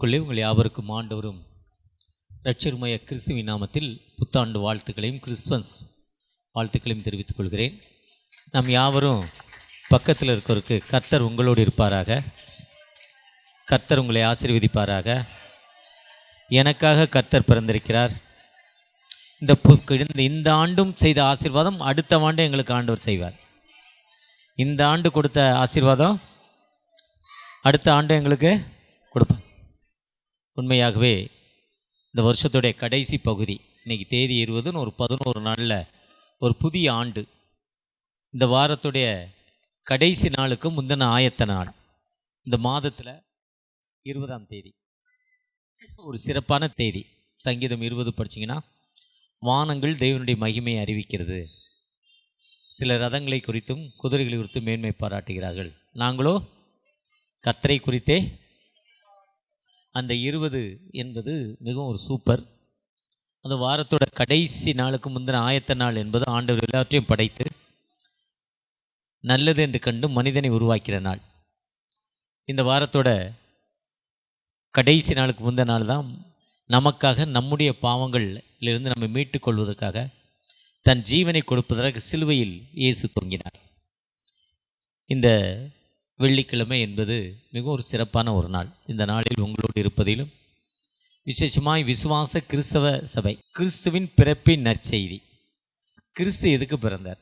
கிறிஸ்துவுக்குள்ளே உங்கள் யாவருக்கும் ஆண்டவரும் இரட்சகருமாகிய கிறிஸ்துவின் நாமத்தில் புத்தாண்டு வாழ்த்துக்களையும் கிறிஸ்துமஸ் வாழ்த்துக்களையும் தெரிவித்துக் கொள்கிறேன். நாம் யாவரும் பக்கத்தில் இருக்கிறவருக்கு கர்த்தர் உங்களோடு இருப்பாராக, கர்த்தர் உங்களை ஆசீர்வதிப்பாராக. எனக்காக கர்த்தர் பிறந்திருக்கிறார். இந்த ஆண்டும் செய்த ஆசீர்வாதம் அடுத்த ஆண்டு எங்களுக்கு ஆண்டவர் செய்வார். இந்த ஆண்டு கொடுத்த ஆசீர்வாதம் அடுத்த ஆண்டு எங்களுக்கு கொடுப்பார். உண்மையாகவே இந்த வருஷத்துடைய கடைசி பகுதி, இன்றைக்கி தேதி 20, ஒரு 11 நாளில் ஒரு புதிய ஆண்டு. இந்த வாரத்துடைய கடைசி நாளுக்கு முந்தின ஆயத்த நாள், இந்த மாதத்தில் 20ஆம் தேதி ஒரு சிறப்பான தேதி. சங்கீதம் 20 படிச்சிங்கன்னா, வானங்கள் தேவனுடைய மகிமையை அறிவிக்கிறது. சில ரதங்களை குறித்தும் குதிரைகளை குறித்தும் மேன்மை பாராட்டுகிறார்கள். நாங்களோ கர்த்தரை குறித்தே. அந்த 20 என்பது மிகவும் ஒரு சூப்பர். அந்த வாரத்தோட கடைசி நாளுக்கு முந்தின ஆயத்த நாள் என்பது ஆண்டவர் எல்லாவற்றையும் படைத்து நல்லது என்று கண்டு மனிதனை உருவாக்கிற நாள். இந்த வாரத்தோட கடைசி நாளுக்கு முந்தின நாள் தான் நமக்காக, நம்முடைய பாவங்களிலிருந்து நம்மை மீட்டு கொள்வதற்காக தன் ஜீவனை கொடுப்பதற்கு சிலுவையில் இயேசு தொங்கினார். இந்த வெள்ளிக்கிழமை என்பது மிகவும் ஒரு சிறப்பான ஒரு நாள். இந்த நாளில் உங்களோடு இருப்பதிலும் விசேஷமாய் விசுவாச கிறிஸ்தவ சபை, கிறிஸ்துவின் பிறப்பின் நற்செய்தி. கிறிஸ்து எதுக்கு பிறந்தார்?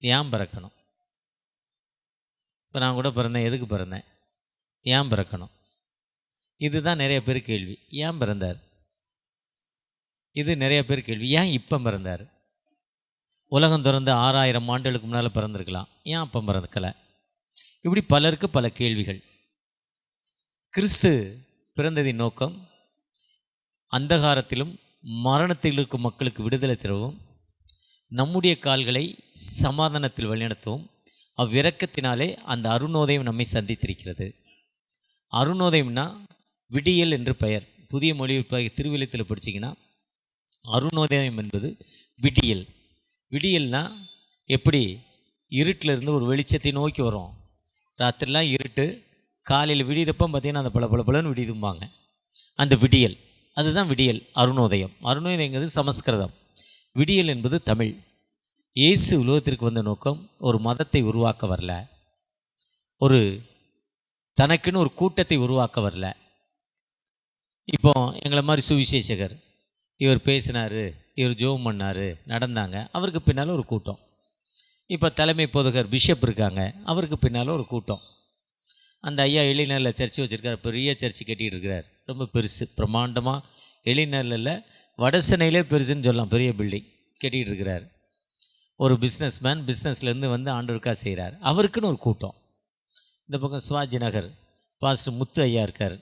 ஏன் பிறக்கணும்? இப்போ நான் கூட பிறந்தேன், எதுக்கு பிறந்தேன்? ஏன் பிறக்கணும்? இதுதான் நிறைய பேர் கேள்வி. ஏன் பிறந்தார்? இது நிறைய பேர் கேள்வி. ஏன் இப்போ பிறந்தார்? உலகம் திறந்து 6000 ஆண்டுகளுக்கு முன்னால் பிறந்திருக்கலாம், ஏன் அப்போ பிறக்கலை? இப்படி பலருக்கு பல கேள்விகள். கிறிஸ்து பிறந்ததின் நோக்கம் அந்தகாரத்திலும் மரணத்தில் இருக்கும் மக்களுக்கு விடுதலை தரவும், நம்முடைய கால்களை சமாதானத்தில் வழிநடத்தவும், அவ்விரக்கத்தினாலே அந்த அருணோதயம் நம்மை சந்தித்திருக்கிறது. அருணோதயம்னா விடியல் என்று பெயர். புதிய மொழிபெயர்ப்பு திருவிழத்தில் படிச்சிங்கன்னா, அருணோதயம் என்பது விடியல். விடியல்னா எப்படி இருட்டிலிருந்து ஒரு வெளிச்சத்தை நோக்கி வரும். ராத்திரிலாம் இருட்டு, காலையில் விடியறப்போ பார்த்திங்கன்னா அந்த பளபளன்னு விடியுதும்பாங்க. அந்த விடியல், அதுதான் விடியல். அருணோதயம். அருணோதயங்கிறது சமஸ்கிருதம், விடியல் என்பது தமிழ். இயேசு உலகத்திற்கு வந்த நோக்கம் ஒரு மதத்தை உருவாக்க வரல, ஒரு தனக்குன்னு ஒரு கூட்டத்தை உருவாக்க வரல. இப்போ எங்களை மாதிரி சுவிசேஷகர், இவர் பேசினார், இவர் ஜோம் பண்ணார், நடந்தாங்க, அவருக்கு பின்னால் ஒரு கூட்டம். இப்போ தலைமை போதகர் பிஷப் இருக்காங்க, அவருக்கு பின்னால் ஒரு கூட்டம். அந்த ஐயா எழிநரில் சர்ச்சு வச்சுருக்கார், பெரிய சர்ச்சு கட்டிகிட்டு இருக்கிறார், ரொம்ப பெருசு, பிரம்மாண்டமாக. எழிநரில் வடசென்னையிலே பெருசுன்னு சொல்லலாம், பெரிய பில்டிங் கட்டிகிட்டு இருக்கிறார். ஒரு பிஸ்னஸ் மேன் பிஸ்னஸ்லேருந்து வந்து ஆண்டவருக்காக செய்கிறார், அவருக்குன்னு ஒரு கூட்டம். இந்த பக்கம் சிவாஜி நகர் பாஸ்டர் முத்து ஐயா இருக்கார்,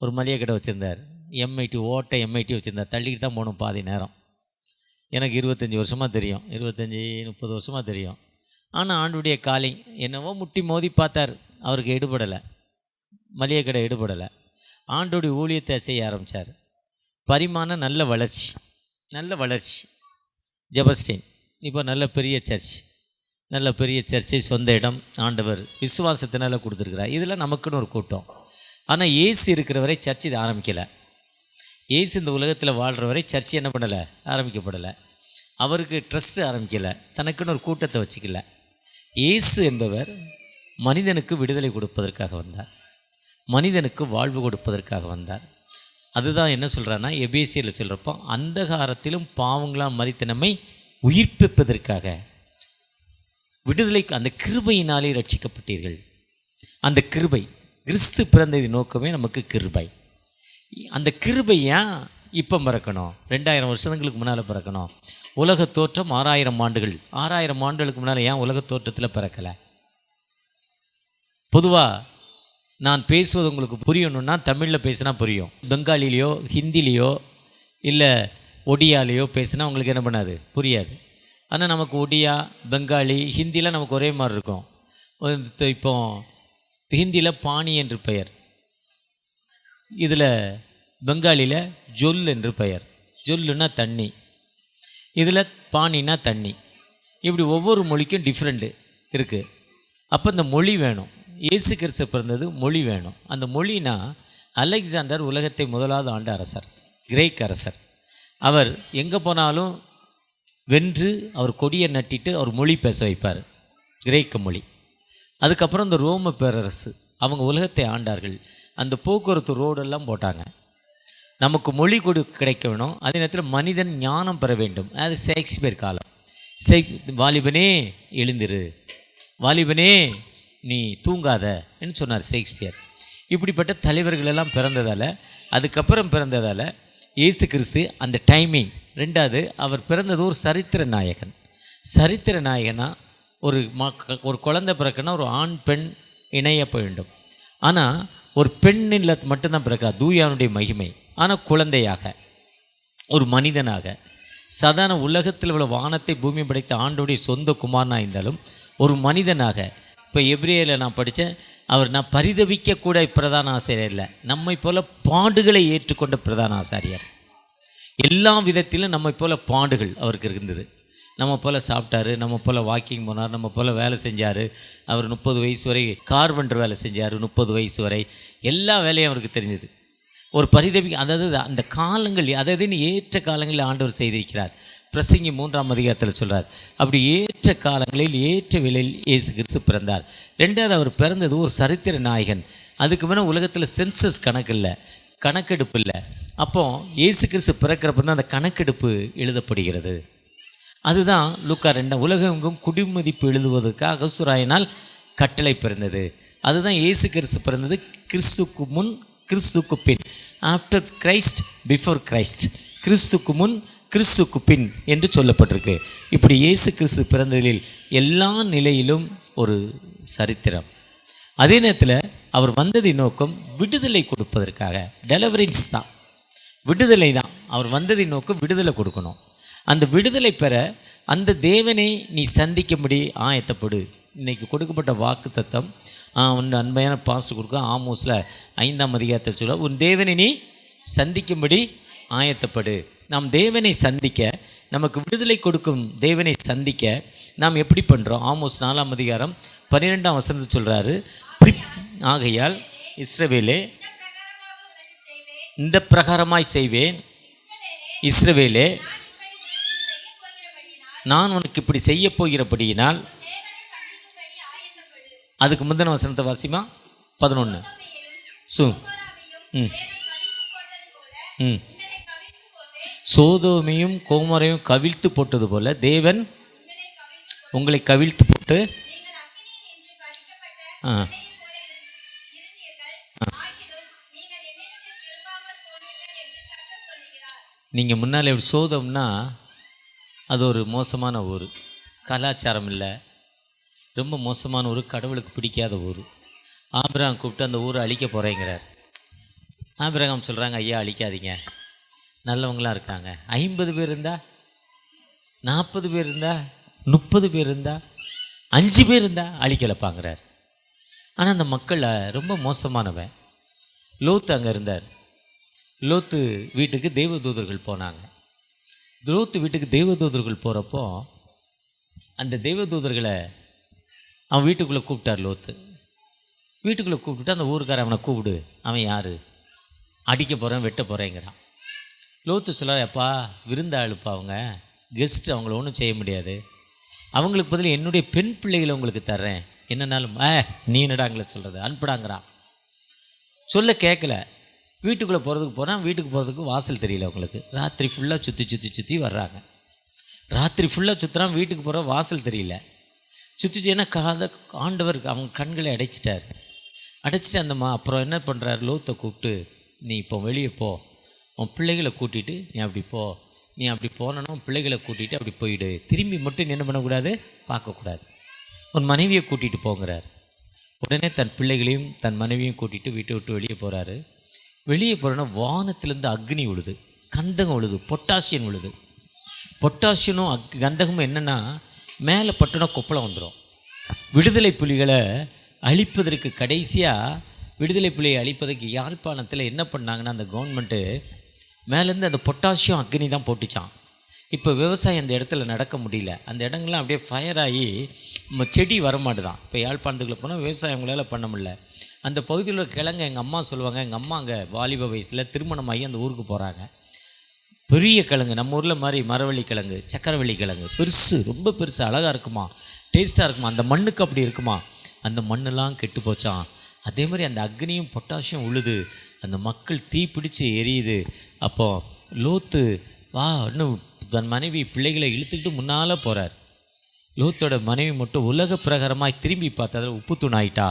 ஒரு மளிகை கடை வச்சுருந்தார், எம்ஐடி ஓட்டை எம்ஐடி வச்சுருந்தார், தள்ளிக்கிட்டு தான் போகணும் பாதி நேரம். எனக்கு 25 வருஷமாக தெரியும், 25-30 வருஷமாக தெரியும். ஆனால் ஆண்டுடைய காலை என்னவோ முட்டி மோதி பார்த்தார், அவருக்கு எடுபடலை, மளிகை கடை எடுபடலை. ஆண்டுடைய ஊழியத்தை செய்ய ஆரம்பித்தார். பரிமாணம் நல்ல வளர்ச்சி, நல்ல வளர்ச்சி. ஜெபஸ்டேன் இப்போ நல்ல பெரிய சர்ச், நல்ல பெரிய சர்ச்சை சொந்த இடம் ஆண்டவர் விசுவாசத்தினால கொடுத்துருக்கிறார். இதெல்லாம் நமக்குன்னு ஒரு கூட்டம். ஆனால் இயேசு இருக்கிற வரை சர்ச் இது ஆரம்பிக்கலை. இயேசு இந்த உலகத்தில் வாழ்கிற வரை சர்ச்சை என்ன பண்ணலை? ஆரம்பிக்கப்படலை. அவருக்கு ட்ரஸ்ட் ஆரம்பிக்கலை, தனக்குன்னு ஒரு கூட்டத்தை வச்சுக்கல. இயேசு என்பவர் மனிதனுக்கு விடுதலை கொடுப்பதற்காக வந்தார், மனிதனுக்கு வாழ்வு கொடுப்பதற்காக வந்தார். அதுதான் என்ன சொல்கிறான்னா, எபேசியரில் சொல்கிறப்போ, அந்தகாரத்திலும் பாவங்களால் மரித்த நம்மை உயிர்ப்பிப்பதற்காக, விடுதலைக்கு அந்த கிருபையினாலே ரட்சிக்கப்பட்டீர்கள். அந்த கிருபை, கிறிஸ்து பிறந்ததின் நோக்கமே நமக்கு கிருபை. அந்த கிருபை ஏன் இப்போ பிறக்கணும்? 2000 வருஷங்களுக்கு முன்னால் பிறக்கணும். உலக தோற்றம் 6000 ஆண்டுகள், 6000 ஆண்டுகளுக்கு முன்னால் ஏன் உலக தோற்றத்தில் பிறக்கலை? பொதுவாக நான் பேசுவது உங்களுக்கு புரியணுன்னா தமிழில் பேசினா புரியும், பெங்காலிலேயோ ஹிந்திலேயோ இல்லை ஒடியாலேயோ பேசினா உங்களுக்கு என்ன பண்ணாது? புரியாது. ஆனால் நமக்கு ஒடியா, பெங்காலி, ஹிந்திலாம் நமக்கு ஒரே மாதிரி இருக்கும். இப்போ ஹிந்தியில் பாணி என்று பெயர், இதில் பெங்காலியில் ஜொல் என்று பெயர். ஜொல்லுன்னா தண்ணி, இதில் பானின்னா தண்ணி. இப்படி ஒவ்வொரு மொழிக்கும் டிஃப்ரெண்ட்டு இருக்குது. அப்போ இந்த மொழி வேணும். இயேசு கிறிஸ்து பிறந்தது மொழி வேணும். அந்த மொழினா அலெக்சாண்டர் உலகத்தை முதலாவது ஆண்ட அரசர், கிரேக் அரசர். அவர் எங்கே போனாலும் வென்று அவர் கொடியை நட்டிட்டு அவர் மொழி பேச வைப்பார், கிரேக்க மொழி. அதுக்கப்புறம் இந்த ரோம பேரரசு, அவங்க உலகத்தை ஆண்டார்கள். அந்த போக்குவரத்து ரோடெல்லாம் போட்டாங்க. நமக்கு மொழி கிடைக்க வேணும், அதே நேரத்தில் மனிதன் ஞானம் பெற வேண்டும். அது ஷேக்ஸ்பியர் காலம். வாலிபனே எழுந்திரு, வாலிபனே நீ தூங்காத என்று சொன்னார் ஷேக்ஸ்பியர். இப்படிப்பட்ட தலைவர்கள் எல்லாம் பிறந்ததால், அதுக்கப்புறம் பிறந்ததால் இயேசு கிறிஸ்து அந்த டைமிங். ரெண்டாவது, அவர் பிறந்தது ஒரு சரித்திர நாயகன். சரித்திர நாயகனா ஒரு குழந்தை பிறக்கன்னா ஒரு ஆண் பெண் இணைய வேண்டும். ஆனால் ஒரு பெண்ணில் மட்டும்தான் பிறக்கிறார், தூயானுடைய மகிமை. ஆனால் குழந்தையாக, ஒரு மனிதனாக, சாதாரண உலகத்தில் உள்ள வானத்தை பூமி படைத்த ஆண்டோடைய சொந்த குமாரனாக இருந்தாலும் ஒரு மனிதனாக. இப்போ எபிரேயரில் நான் படித்தேன், நான் பரிதவிக்கக்கூட பிரதான ஆசாரியர் இல்லை, நம்மை போல பாடுகளை ஏற்றுக்கொண்ட பிரதான ஆசாரியர். எல்லா விதத்திலும் நம்மை போல பாடுகள் அவருக்கு இருந்தது. நம்ம போல் சாப்பிட்டாரு, நம்ம போல் வாக்கிங் போனார், நம்ம போல் வேலை செஞ்சார். அவர் 30 வயசு வரை கார்பெண்டர் வேலை செஞ்சார். 30 வயசு வரை எல்லா வேலையும் அவருக்கு தெரிஞ்சது. ஒரு அதாவது அந்த காலங்கள் அதாவது ஏற்ற காலங்களில் ஆண்டவர் செய்திருக்கிறார். பிரசங்கி 3ஆம் அதிகாரத்தில் சொல்கிறார், அப்படி ஏற்ற காலங்களில் ஏற்ற வேளையில் இயேசு கிறிஸ்து பிறந்தார். ரெண்டாவது, அவர் பிறந்தது ஒரு சரித்திர நாயகன். அதுக்கு முன்னே உலகத்தில் சென்சஸ் கணக்கு இல்லை, கணக்கெடுப்பு இல்லை. அப்போ இயேசு கிறிஸ்து பிறக்கிறப்ப தான் அந்த கணக்கெடுப்பு எழுதப்படுகிறது. அதுதான் லூக்கா 2 உலகெங்கும் குடிமதிப்பு எழுதுவதற்காக அகசுராயினால் கட்டளை பிறந்தது. அதுதான் இயேசு கிறிஸ்து பிறந்தது. கிறிஸ்துக்கு முன், கிறிஸ்துக்கு பின், ஆஃப்டர் கிரைஸ்ட் பிஃபோர் கிரைஸ்ட், கிறிஸ்துக்கு முன் கிறிஸ்துக்கு பின் என்று சொல்லப்பட்டிருக்கு. இப்படி இயேசு கிறிஸ்து பிறந்ததில் எல்லா நிலையிலும் ஒரு சரித்திரம். அதே நேரத்தில் அவர் வந்ததின் நோக்கம் விடுதலை கொடுப்பதற்காக, டெலிவரன்ஸ் தான், விடுதலை தான். அவர் வந்ததின் நோக்கம் விடுதலை கொடுக்கணும். அந்த விடுதலை பெற அந்த தேவனை நீ சந்திக்கும்படி ஆயத்தப்படு. இன்றைக்கி கொடுக்கப்பட்ட வாக்கு தத்தம் ஒன்று அன்பையான பாஸ்ட் கொடுக்க ஆமோஸில் 5ஆம் அதிகாரத்தை சொல்ல, உன் தேவனை நீ சந்திக்கும்படி ஆயத்தப்படு. நாம் தேவனை சந்திக்க, நமக்கு விடுதலை கொடுக்கும் தேவனை சந்திக்க நாம் எப்படி பண்ணுறோம்? ஆமோஸ் 4ஆம் அதிகாரம் 12ஆம் வசனத்தை சொல்கிறாரு, ஆகையால் இஸ்ரவேலே இந்த பிரகாரமாய் செய்வேன், இஸ்ரவேலே நான் உனக்கு இப்படி செய்ய போகிறபடியினால். அதுக்கு முந்தின வசனத்தை வாசிமா 11. சோதோமையும் கோமரையும் கவிழ்த்து போட்டது போல தேவன் உங்களை கவிழ்த்து போட்டு நீங்கள் முன்னால் எப்படி சோதம்னா அது ஒரு மோசமான ஊர், கலாச்சாரம் இல்லை, ரொம்ப மோசமான ஊர், கடவுளுக்கு பிடிக்காத ஊர். ஆபிரகாம் கூப்பிட்டு அந்த ஊரை அழிக்க போகிறேங்கிறார். ஆபிரகாம் சொல்கிறாங்க, ஐயா அழிக்காதீங்க, நல்லவங்களாம் இருக்காங்க. 50 பேர் இருந்தா, 40 பேர் இருந்தா, 30 பேர் இருந்தா, 5 பேர் இருந்தா அழிக்கலப்பாங்கிறார். ஆனால் அந்த மக்கள் ரொம்ப மோசமானவன். லோத்து அங்கே இருந்தார். லோத்து வீட்டுக்கு தேவதூதர்கள் போனாங்க. லோத்து வீட்டுக்கு தேவதூதர்கள் போகிறப்போ அந்த தேவதூதர்களை அவன் வீட்டுக்குள்ளே கூப்பிட்டார். லோத்து வீட்டுக்குள்ளே கூப்பிட்டுட்டு அந்த ஊருக்கார அவனை கூப்பிடு, அவன் யார், அடிக்க போகிறேன் வெட்ட போகிறேங்கிறான். லோத்து சொல்கிறார், அப்பா விருந்தாளுப்பா, அவங்க கெஸ்ட், அவங்கள ஒன்றும் செய்ய முடியாது, அவங்களுக்கு பதில் என்னுடைய பெண் பிள்ளைகளை உங்களுக்கு தர்றேன், என்னன்னாலும் நீ என்னடாங்கள சொல்கிறது, அனுப்பிடாங்கிறான். சொல்ல கேட்கல. வீட்டுக்குள்ளே போகிறதுக்கு போகிறான். வீட்டுக்கு போகிறதுக்கு வாசல் தெரியல அவங்களுக்கு. ராத்திரி ஃபுல்லாக சுற்றி வர்றாங்க. ராத்திரி ஃபுல்லாக சுற்றுறான், வீட்டுக்கு போகிற வாசல் தெரியல. ஏன்னா ஆண்டவர் அவங்க கண்களை அடைச்சிட்டார். அடைச்சிட்டு அந்த அப்புறம் என்ன பண்ணுறாரு, லோத்தை கூப்பிட்டு, நீ இப்போ வெளியே போ, உன் பிள்ளைகளை கூட்டிகிட்டு நீ அப்படி போ, நீ அப்படி போனோன்னா உன் பிள்ளைகளை கூட்டிகிட்டு அப்படி போயிடு, திரும்பி மட்டும் நீ என்ன பண்ணக்கூடாது, பார்க்கக்கூடாது, உன் மனைவியை கூட்டிகிட்டு போங்கிறார். உடனே தன் பிள்ளைகளையும் தன் மனைவியும் கூட்டிகிட்டு வீட்டை விட்டு வெளியே போகிறாரு. வெளியே போகிறோன்னா வானத்திலேருந்து அக்னி விழுது, கந்தகம் விழுது, பொட்டாசியம் விழுது. பொட்டாசியனும் கந்தகமும் என்னென்னா மேலே பட்டுனா கொப்பளம் வந்துடும். விடுதலை புலிகளை அழிப்பதற்கு கடைசியாக விடுதலை புலியை அழிப்பதற்கு யாழ்ப்பாணத்தில் என்ன பண்ணாங்கன்னா அந்த கவர்மெண்ட்டு மேலேருந்து அந்த பொட்டாசியம் அக்னி தான் போட்டுச்சான். இப்போ விவசாயம் அந்த இடத்துல நடக்க முடியல. அந்த இடங்கள்லாம் அப்படியே ஃபயர் ஆகி செடி வரமாட்டுதான். இப்போ யாழ்ப்பாணத்துக்குள்ளே போனால் விவசாயம் அவங்களால பண்ண முடியல. அந்த பகுதியில் உள்ள கிழங்கு எங்கள் அம்மா சொல்லுவாங்க, எங்கள் அம்மா அங்கே வாலிப வயசில் திருமணமாகி அந்த ஊருக்கு போகிறாங்க. பெரிய கிழங்கு, நம்ம ஊரில் மாதிரி மரவள்ளி கிழங்கு, சக்கரவள்ளி கிழங்கு, பெருசு, ரொம்ப பெருசு, அழகாக இருக்குமா, டேஸ்ட்டாக இருக்குமா, அந்த மண்ணுக்கு அப்படி இருக்குமா. அந்த மண்ணெல்லாம் கெட்டு போச்சான். அதே மாதிரி அந்த அக்னியும் பொட்டாசியம் உழுது, அந்த மக்கள் தீ பிடிச்சி எரியுது. அப்போது லோத்து வா இன்னும் தன் மனைவி பிள்ளைகளை இழுத்துக்கிட்டு முன்னால் போகிறார். லோத்தோட மனைவி மட்டும் உலக பிரகாரமாக திரும்பி பார்த்து அதில் உப்புத்தூண் ஆகிட்டா.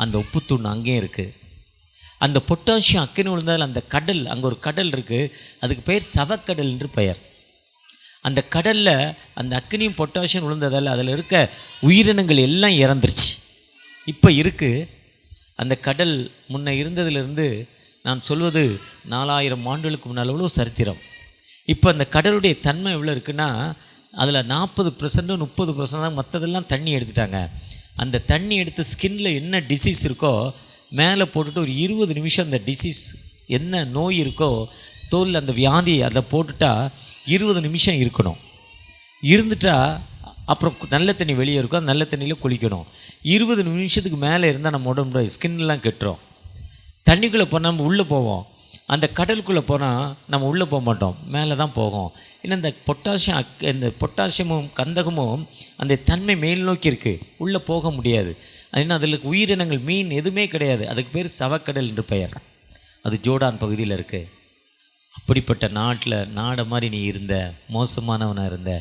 அந்த உப்புத்தூண் அங்கேயும் இருக்குது. அந்த பொட்டாசியம் அக்கினி விழுந்தால் அந்த கடல், அங்கே ஒரு கடல் இருக்குது, அதுக்கு பெயர் சவக்கடல் என்று பெயர். அந்த கடலில் அந்த அக்கினியும் பொட்டாசியம் விழுந்ததால் அதில் இருக்க உயிரினங்கள் எல்லாம் இறந்துருச்சு. இப்போ இருக்குது அந்த கடல். முன்ன இருந்ததுலேருந்து நான் சொல்வது 4000 ஆண்டுகளுக்கு முன்னால் உள்ள சரித்திரம். இப்போ அந்த கடலுடைய தன்மை எவ்வளோ இருக்குன்னா, அதில் 40% 30% தான், மற்றதெல்லாம் தண்ணி எடுத்துட்டாங்க. அந்த தண்ணி எடுத்து ஸ்கின்ல என்ன டிசீஸ் இருக்கோ மேலே போட்டுட்டு ஒரு 20 நிமிஷம் அந்த டிசீஸ் என்ன நோய் இருக்கோ தோலில் அந்த வியாதி அதை போட்டுட்டா 20 நிமிஷம் இருக்கணும். இருந்துட்டா அப்புறம் நல்ல தண்ணி வெளியே இருக்கும், அந்த நல்ல தண்ணியில் குளிக்கணும். 20 நிமிஷத்துக்கு மேலே இருந்தால் நம்ம உடம்புல ஸ்கின்லாம் கெட்டுரும். தண்ணிக்குள்ளே போனால் நம்ம உள்ளே போவோம், அந்த கடலுக்குள்ளே போனால் நம்ம உள்ளே போக மாட்டோம், மேலே தான் போகும். ஏன்னா இந்த பொட்டாசியமும் கந்தகமும் அந்த தன்மை மேல் நோக்கி இருக்குது, உள்ளே போக முடியாது. ஏன்னா அதில் உயிரினங்கள், மீன் எதுவுமே கிடையாது. அதுக்கு பேர் சவக்கடல் என்று பெயர். அது ஜோர்டான் பகுதியில் இருக்குது. அப்படிப்பட்ட நாடை மாதிரி நீ இருந்த, மோசமானவனாக இருந்த.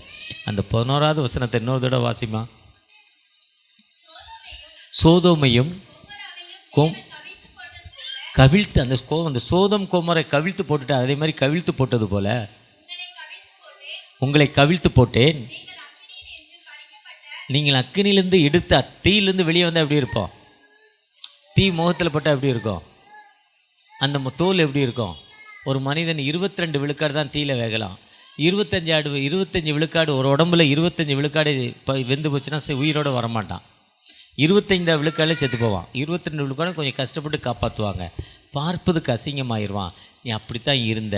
அந்த 11வது வசனத்தை இன்னொரு தடவை வாசிமா. சோதோமையும் கவிழ்த்து, அந்த சோதம் கோமரை கவிழ்த்து போட்டுட்டா. அதே மாதிரி கவிழ்த்து போட்டது போல உங்களை கவிழ்த்து போட்டேன். நீங்கள் அக்கினிலேருந்து எடுத்து தீயிலேருந்து வெளியே வந்தால் எப்படி இருப்போம்? தீ முகத்தில் பட்டால் எப்படி இருக்கும்? அந்த தோல் எப்படி இருக்கும்? ஒரு மனிதன் 22 விழுக்காடு தான் தீயில வேகலாம். 25 விழுக்காடு ஒரு உடம்புல 25 விழுக்காடு வெந்து போச்சுன்னா உயிரோடு வரமாட்டான். 25 விழுக்காடில் செத்து போவான். 22 விழுக்காடு கொஞ்சம் கஷ்டப்பட்டு காப்பாற்றுவாங்க. பார்ப்பதுக்கு அசிங்கமாயிடுவான். நீ அப்படித்தான் இருந்த.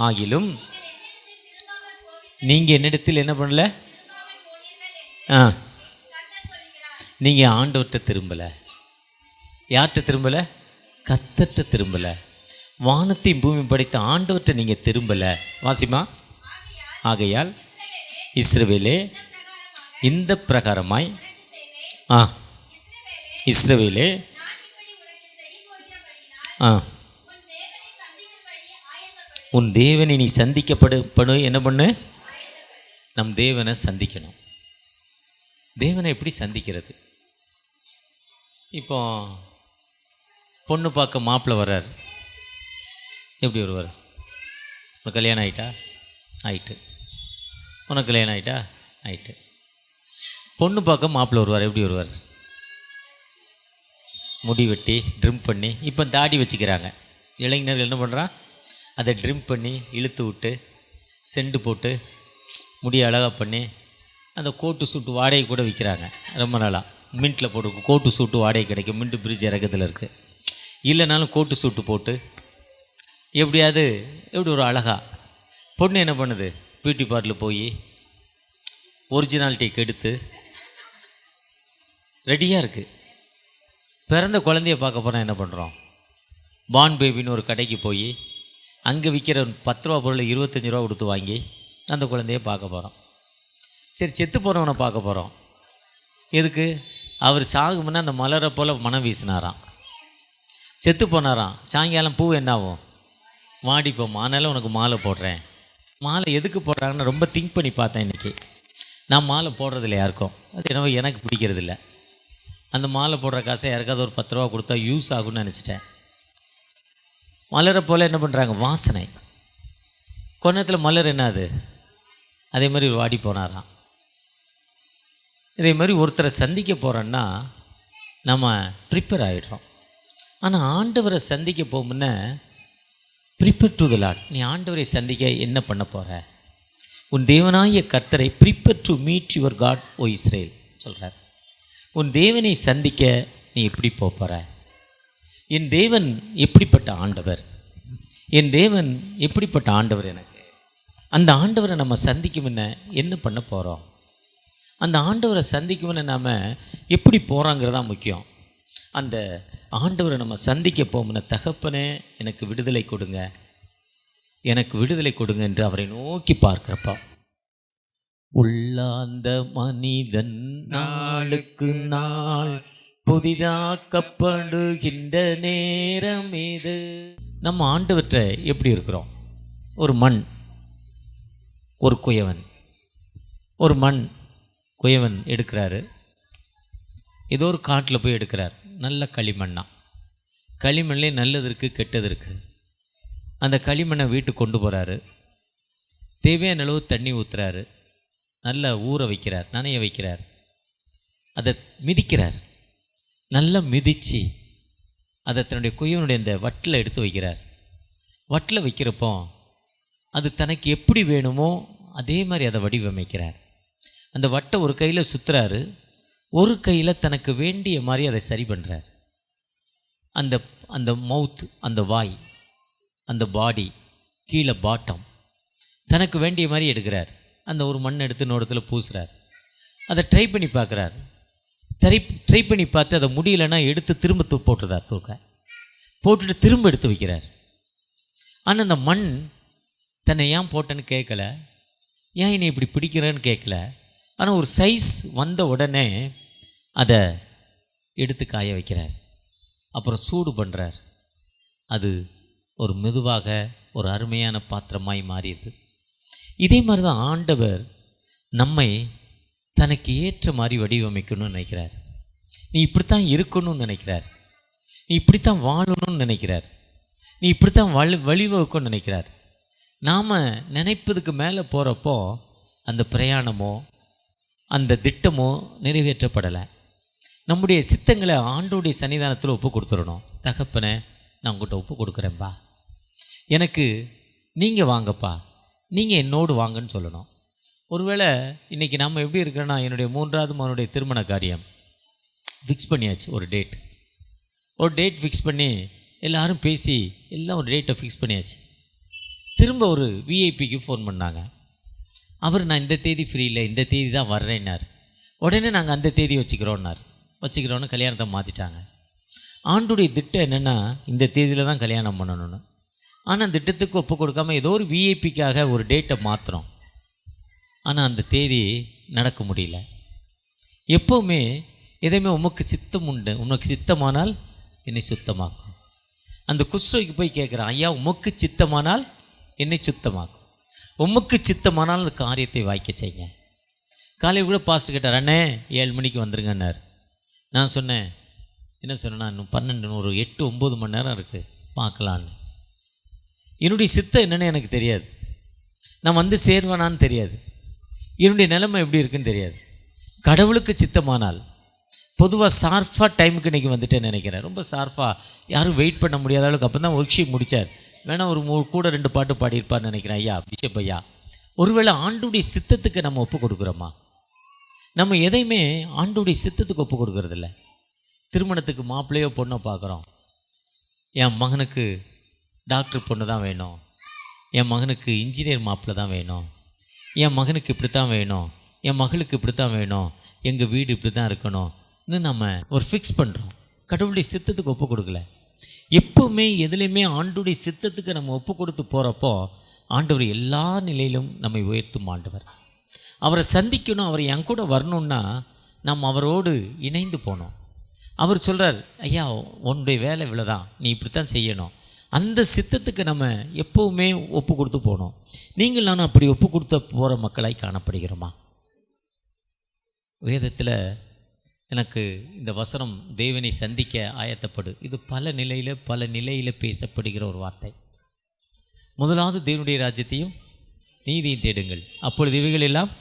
ஆகிலும் நீங்கள் என்னிடத்தில் என்ன பண்ணல? நீங்கள் ஆண்டவர்கிட்ட திரும்பலை. யார்கிட்ட திரும்பலை? கர்த்தர்கிட்ட திரும்பலை. வானத்தையும் பூமி படைத்த ஆண்டவர்கிட்ட நீங்கள் திரும்பலை. வாசிமா. ஆகையால் இஸ்ரவேலே, இந்த பிரகாரமாய் இஸ்ரவேலே உன் தேவனை நீ சந்திக்கப்படு என்ன பண்ணு? நம் தேவனை சந்திக்கணும். தேவனை எப்படி சந்திக்கிறது? இப்போ பொண்ணு பார்க்க மாப்பிள்ளை வர்றார். எப்படி வருவார்? உனக்கு கல்யாணம் ஆகிட்டா? ஆயிட்டு. உனக்கு கல்யாணம் ஆகிட்டா? ஆயிட்டு. பொண்ணு பார்க்க மாப்பிள்ளை வருவார். எப்படி வருவார்? முடி வெட்டி ட்ரிம் பண்ணி, இப்போ தாடி வச்சுக்கிறாங்க இளைஞர்கள். என்ன பண்ணுறான்? அதை ட்ரிம் பண்ணி இழுத்து விட்டு செண்டு போட்டு முடியை அழகாக பண்ணி அந்த கோட்டு சூட்டு வாடகை கூட விற்கிறாங்க. ரொம்ப நாளாக மின்ட்டில் போட்டு கோட்டு சூட்டு வாடகை கிடைக்கும். மின்ட்டு பிரிட்ஜ் இறக்கத்தில் இருக்குது. இல்லைனாலும் கோட்டு சூட்டு போட்டு எப்படி ஒரு அழகா. பொண்ணு என்ன பண்ணுது? பியூட்டி பார்லர் போய் ஒரிஜினாலிட்டி கெடுத்து ரெடியாக இருக்குது. பிறந்த குழந்தைய பார்க்க போனால் என்ன பண்ணுறோம்? பான் பேபின்னு ஒரு கடைக்கு போய் அங்கே விற்கிற 10 ரூபா பொருளை 25 ரூபா கொடுத்து வாங்கி அந்த குழந்தைய பார்க்க போகிறோம். சரி, செத்து போகிறவனை பார்க்க போகிறோம். எதுக்கு? அவர் சாகுமுன்னா அந்த மலரை போல் மனம் வீசினாராம். செத்து போனாராம். சாயங்காலம் பூ என்னாகும்? வாடிப்போம். அதனால் உனக்கு மாலை போடுறேன். மாலை எதுக்கு போடுறாங்கன்னு ரொம்ப திங்க் பண்ணி பார்த்தேன் இன்றைக்கி. நான் மாலை போடுறதில்ல யாருக்கும். அது என்னவோ எனக்கு பிடிக்கிறதில்ல. அந்த மாலை போடுற காசை யாருக்காவது ஒரு 10 ரூபா கொடுத்தா யூஸ் ஆகும்னு நினச்சிட்டேன். மலரை போல் என்ன பண்ணுறாங்க? வாசனை. கொன்னத்தில் மலர் என்னது? அதே மாதிரி வாடி போனாராம். இதே மாதிரி ஒருத்தரை சந்திக்க போகிறோன்னா நம்ம ப்ரிப்பேர் ஆகிடுறோம். ஆனால் ஆண்டவரை சந்திக்க போகுமுன்ன ப்ரிப்பேர் டு த லார்ட். நீ ஆண்டவரை சந்திக்க என்ன பண்ண போகிற? உன் தேவனாகிய கர்த்தரை prepare to meet your God O Israel சொல்கிறார். உன் தேவனை சந்திக்க நீ எப்படி போகிற? என் தேவன் எப்படிப்பட்ட ஆண்டவர்? என் தேவன் எப்படிப்பட்ட ஆண்டவர்? எனக்கு அந்த ஆண்டவரை நம்ம சந்திக்கும் என்ன பண்ண போகிறோம்? அந்த ஆண்டவரை சந்திக்கணும்னு நாம் எப்படி போகிறாங்கிறதான் முக்கியம். அந்த ஆண்டவரை நம்ம சந்திக்க போகும்னா, தகப்பனே எனக்கு விடுதலை கொடுங்க, எனக்கு விடுதலை கொடுங்க என்று அவரை நோக்கி பார்க்கிறப்பா, உள்ளாந்த மனிதன் நாளுக்கு நாள் புதிதாக்கப்படுகின்ற நேரம் இது. நம்ம ஆண்டவற்றை எப்படி இருக்கிறோம்? ஒரு மண், ஒரு குயவன், ஒரு மண் குயவன் எடுக்கிறாரு, ஏதோ ஒரு காட்டில் போய் எடுக்கிறார். நல்ல களிமண்ணா, களிமண்லே நல்லது இருக்குது கெட்டது இருக்குது. அந்த களிமண்ணை வீட்டுக்கு கொண்டு போகிறாரு, தேவையான அளவு தண்ணி ஊற்றுறாரு, நல்லா ஊற வைக்கிறார், நனைய வைக்கிறார், அதை மிதிக்கிறார். நல்லா மிதித்து அதை தன்னுடைய குயவனுடைய இந்த வட்டில் எடுத்து வைக்கிறார். வட்டில் வைக்கிறப்போ அது தனக்கு எப்படி வேணுமோ அதே மாதிரி அதை வடிவமைக்கிறார். அந்த வட்டை ஒரு கையில் சுற்றுறாரு, ஒரு கையில் தனக்கு வேண்டிய மாதிரி அதை சரி பண்ணுறார். அந்த அந்த மவுத், அந்த வாய், அந்த பாடி, கீழே பாட்டம் தனக்கு வேண்டிய மாதிரி எடுக்கிறார். அந்த ஒரு மண் எடுத்து இன்னொரு இடத்துல பூசுகிறார். அதை ட்ரை பண்ணி பார்க்குறார். ட்ரை பண்ணி பார்த்து அதை முடியலைன்னா எடுத்து திரும்ப போட்டுறார். போட்டுட்டு திரும்ப எடுத்து வைக்கிறார். ஆனால் அந்த மண் தன்னை ஏன் போட்டேன்னு கேட்கல, ஏன் என்னை இப்படி பிடிக்கிறேன்னு கேட்கல. ஆனால் ஒரு சைஸ் வந்த உடனே அதை எடுத்து காய வைக்கிறார். அப்புறம் சூடு பண்ணுறார். அது ஒரு மெதுவாக ஒரு அருமையான பாத்திரமாய் மாறிடுது. இதே மாதிரி தான் ஆண்டவர் நம்மை தனக்கு ஏற்ற மாதிரி வடிவமைக்கணும்னு நினைக்கிறார். நீ இப்படித்தான் இருக்கணும்னு நினைக்கிறார். நீ இப்படித்தான் வாழணும்னு நினைக்கிறார். நீ இப்படித்தான் வழிவகுக்கணும்னு நினைக்கிறார். நாம் நினைப்பதுக்கு மேலே போகிறப்போ அந்த பிரயாணமோ அந்த திட்டமோ நிறைவேற்றப்படலை. நம்முடைய சித்தங்களை ஆண்டோடைய சன்னிதானத்தில் ஒப்பு கொடுத்துடணும். தகப்பனை நான் உங்கள்கிட்ட ஒப்பு கொடுக்குறேன்பா, எனக்கு நீங்கள் வாங்கப்பா, நீங்கள் என்னோடு வாங்கன்னு சொல்லணும். ஒருவேளை இன்றைக்கி நம்ம எப்படி இருக்கிறோன்னா, என்னுடைய 3வது மகனுடைய திருமண காரியம் ஃபிக்ஸ் பண்ணியாச்சு. ஒரு டேட் ஃபிக்ஸ் பண்ணி எல்லோரும் பேசி எல்லாம் ஒரு டேட்டை ஃபிக்ஸ் பண்ணியாச்சு. திரும்ப ஒரு விஐபிக்கு ஃபோன் பண்ணாங்க. அவர் நான் இந்த தேதி ஃப்ரீ இல்லை, இந்த தேதி தான் வர்றேன்னார். உடனே நாங்கள் அந்த தேதி வச்சுக்கிறோன்னு கல்யாணத்தை மாற்றிட்டாங்க. ஆண்டுடைய திட்டம் என்னென்னா, இந்த தேதியில் தான் கல்யாணம் பண்ணணும்னு. ஆனால் அந்த திட்டத்துக்கு ஒப்பு கொடுக்காமல் ஏதோ ஒரு விஐபிக்காக ஒரு டேட்டை மாற்றுறோம். ஆனால் அந்த தேதி நடக்க முடியல. எப்போவுமே எதையுமே உமக்கு சித்தம் உண்டு, உனக்கு சித்தமானால் என்னை சுத்தமாக்கும். அந்த குஸ்ரோய்க்கு போய் கேட்குறான், ஐயா உமக்கு சித்தமானால் என்னை சுத்தமாக்கும், உமக்கு சித்தமானால் அந்த காரியத்தை வாய்க்க செய்யுங்க. காலையில் கூட பாஸ்டர் கேட்டார், அண்ணே 7 மணிக்கு வந்துருங்கன்னார். நான் சொன்னேன், என்ன சொன்னேன்னா, இன்னும் 12 ஒரு 8-9 மணி நேரம் இருக்குது பார்க்கலான்னு. என்னுடைய சித்தம் என்னென்னு எனக்கு தெரியாது, நான் வந்து சேர்வானான்னு தெரியாது, என்னுடைய நிலைமை எப்படி இருக்குன்னு தெரியாது. கடவுளுக்கு சித்தமானால் பொதுவாக ஷார்ஃபாக டைமுக்கு இன்றைக்கி வந்துட்டேன்னு நினைக்கிறேன். ரொம்ப ஷார்ஃபாக யாரும் வெயிட் பண்ண முடியாத அளவுக்கு. அப்போ தான் ஒர்க் ஷீட் முடித்தார். வேணா ஒரு கூட 2 பாட்டு பாடியிருப்பார்னு நினைக்கிறேன் ஐயா, பிஷப் ஐயா. ஒருவேளை ஆண்டுடைய சித்தத்துக்கு நம்ம ஒப்பு கொடுக்குறோமா? நம்ம எதையுமே ஆண்டுடைய சித்தத்துக்கு ஒப்பு கொடுக்கறதில்ல. திருமணத்துக்கு மாப்பிள்ளையோ பொண்ணோ பார்க்குறோம். என் மகனுக்கு டாக்டர் பொண்ணு தான் வேணும், என் மகனுக்கு இன்ஜினியர் மாப்பிள்ளை தான் வேணும், என் மகனுக்கு இப்படி தான் வேணும், என் மகளுக்கு இப்படி தான் வேணும், எங்கள் வீடு இப்படி தான் இருக்கணும்னு நம்ம ஒரு ஃபிக்ஸ் பண்ணுறோம். கடவுளுடைய சித்தத்துக்கு ஒப்பு கொடுக்கல. எப்போவுமே எதுலேயுமே ஆண்டுடைய சித்தத்துக்கு நம்ம ஒப்பு கொடுத்து போகிறப்போ ஆண்டவர் எல்லா நிலையிலும் நம்மை உயர்த்தும் ஆண்டவர். அவரை சந்திக்கணும், அவர் என் கூட வரணுன்னா நம்ம அவரோடு இணைந்து போகணும். அவர் சொல்கிறார், ஐயா உன்னுடைய வேலை இவ்வளோதான், நீ இப்படித்தான் செய்யணும். அந்த சித்தத்துக்கு நம்ம எப்போவுமே ஒப்பு கொடுத்து போகணும். நீங்கள் நானும் அப்படி ஒப்பு கொடுத்த போகிற மக்களாய் காணப்படுகிறோமா? வேதத்தில் எனக்கு இந்த வசனம் தேவனை சந்திக்க ஆயத்தப்படு, இது பல நிலையில் பேசப்படுகிற ஒரு வார்த்தை. முதலாவது தேவனுடைய ராஜ்யத்தையும் நீதியும் தேடுங்கள், அப்பொழுது இவைகள் எல்லாம்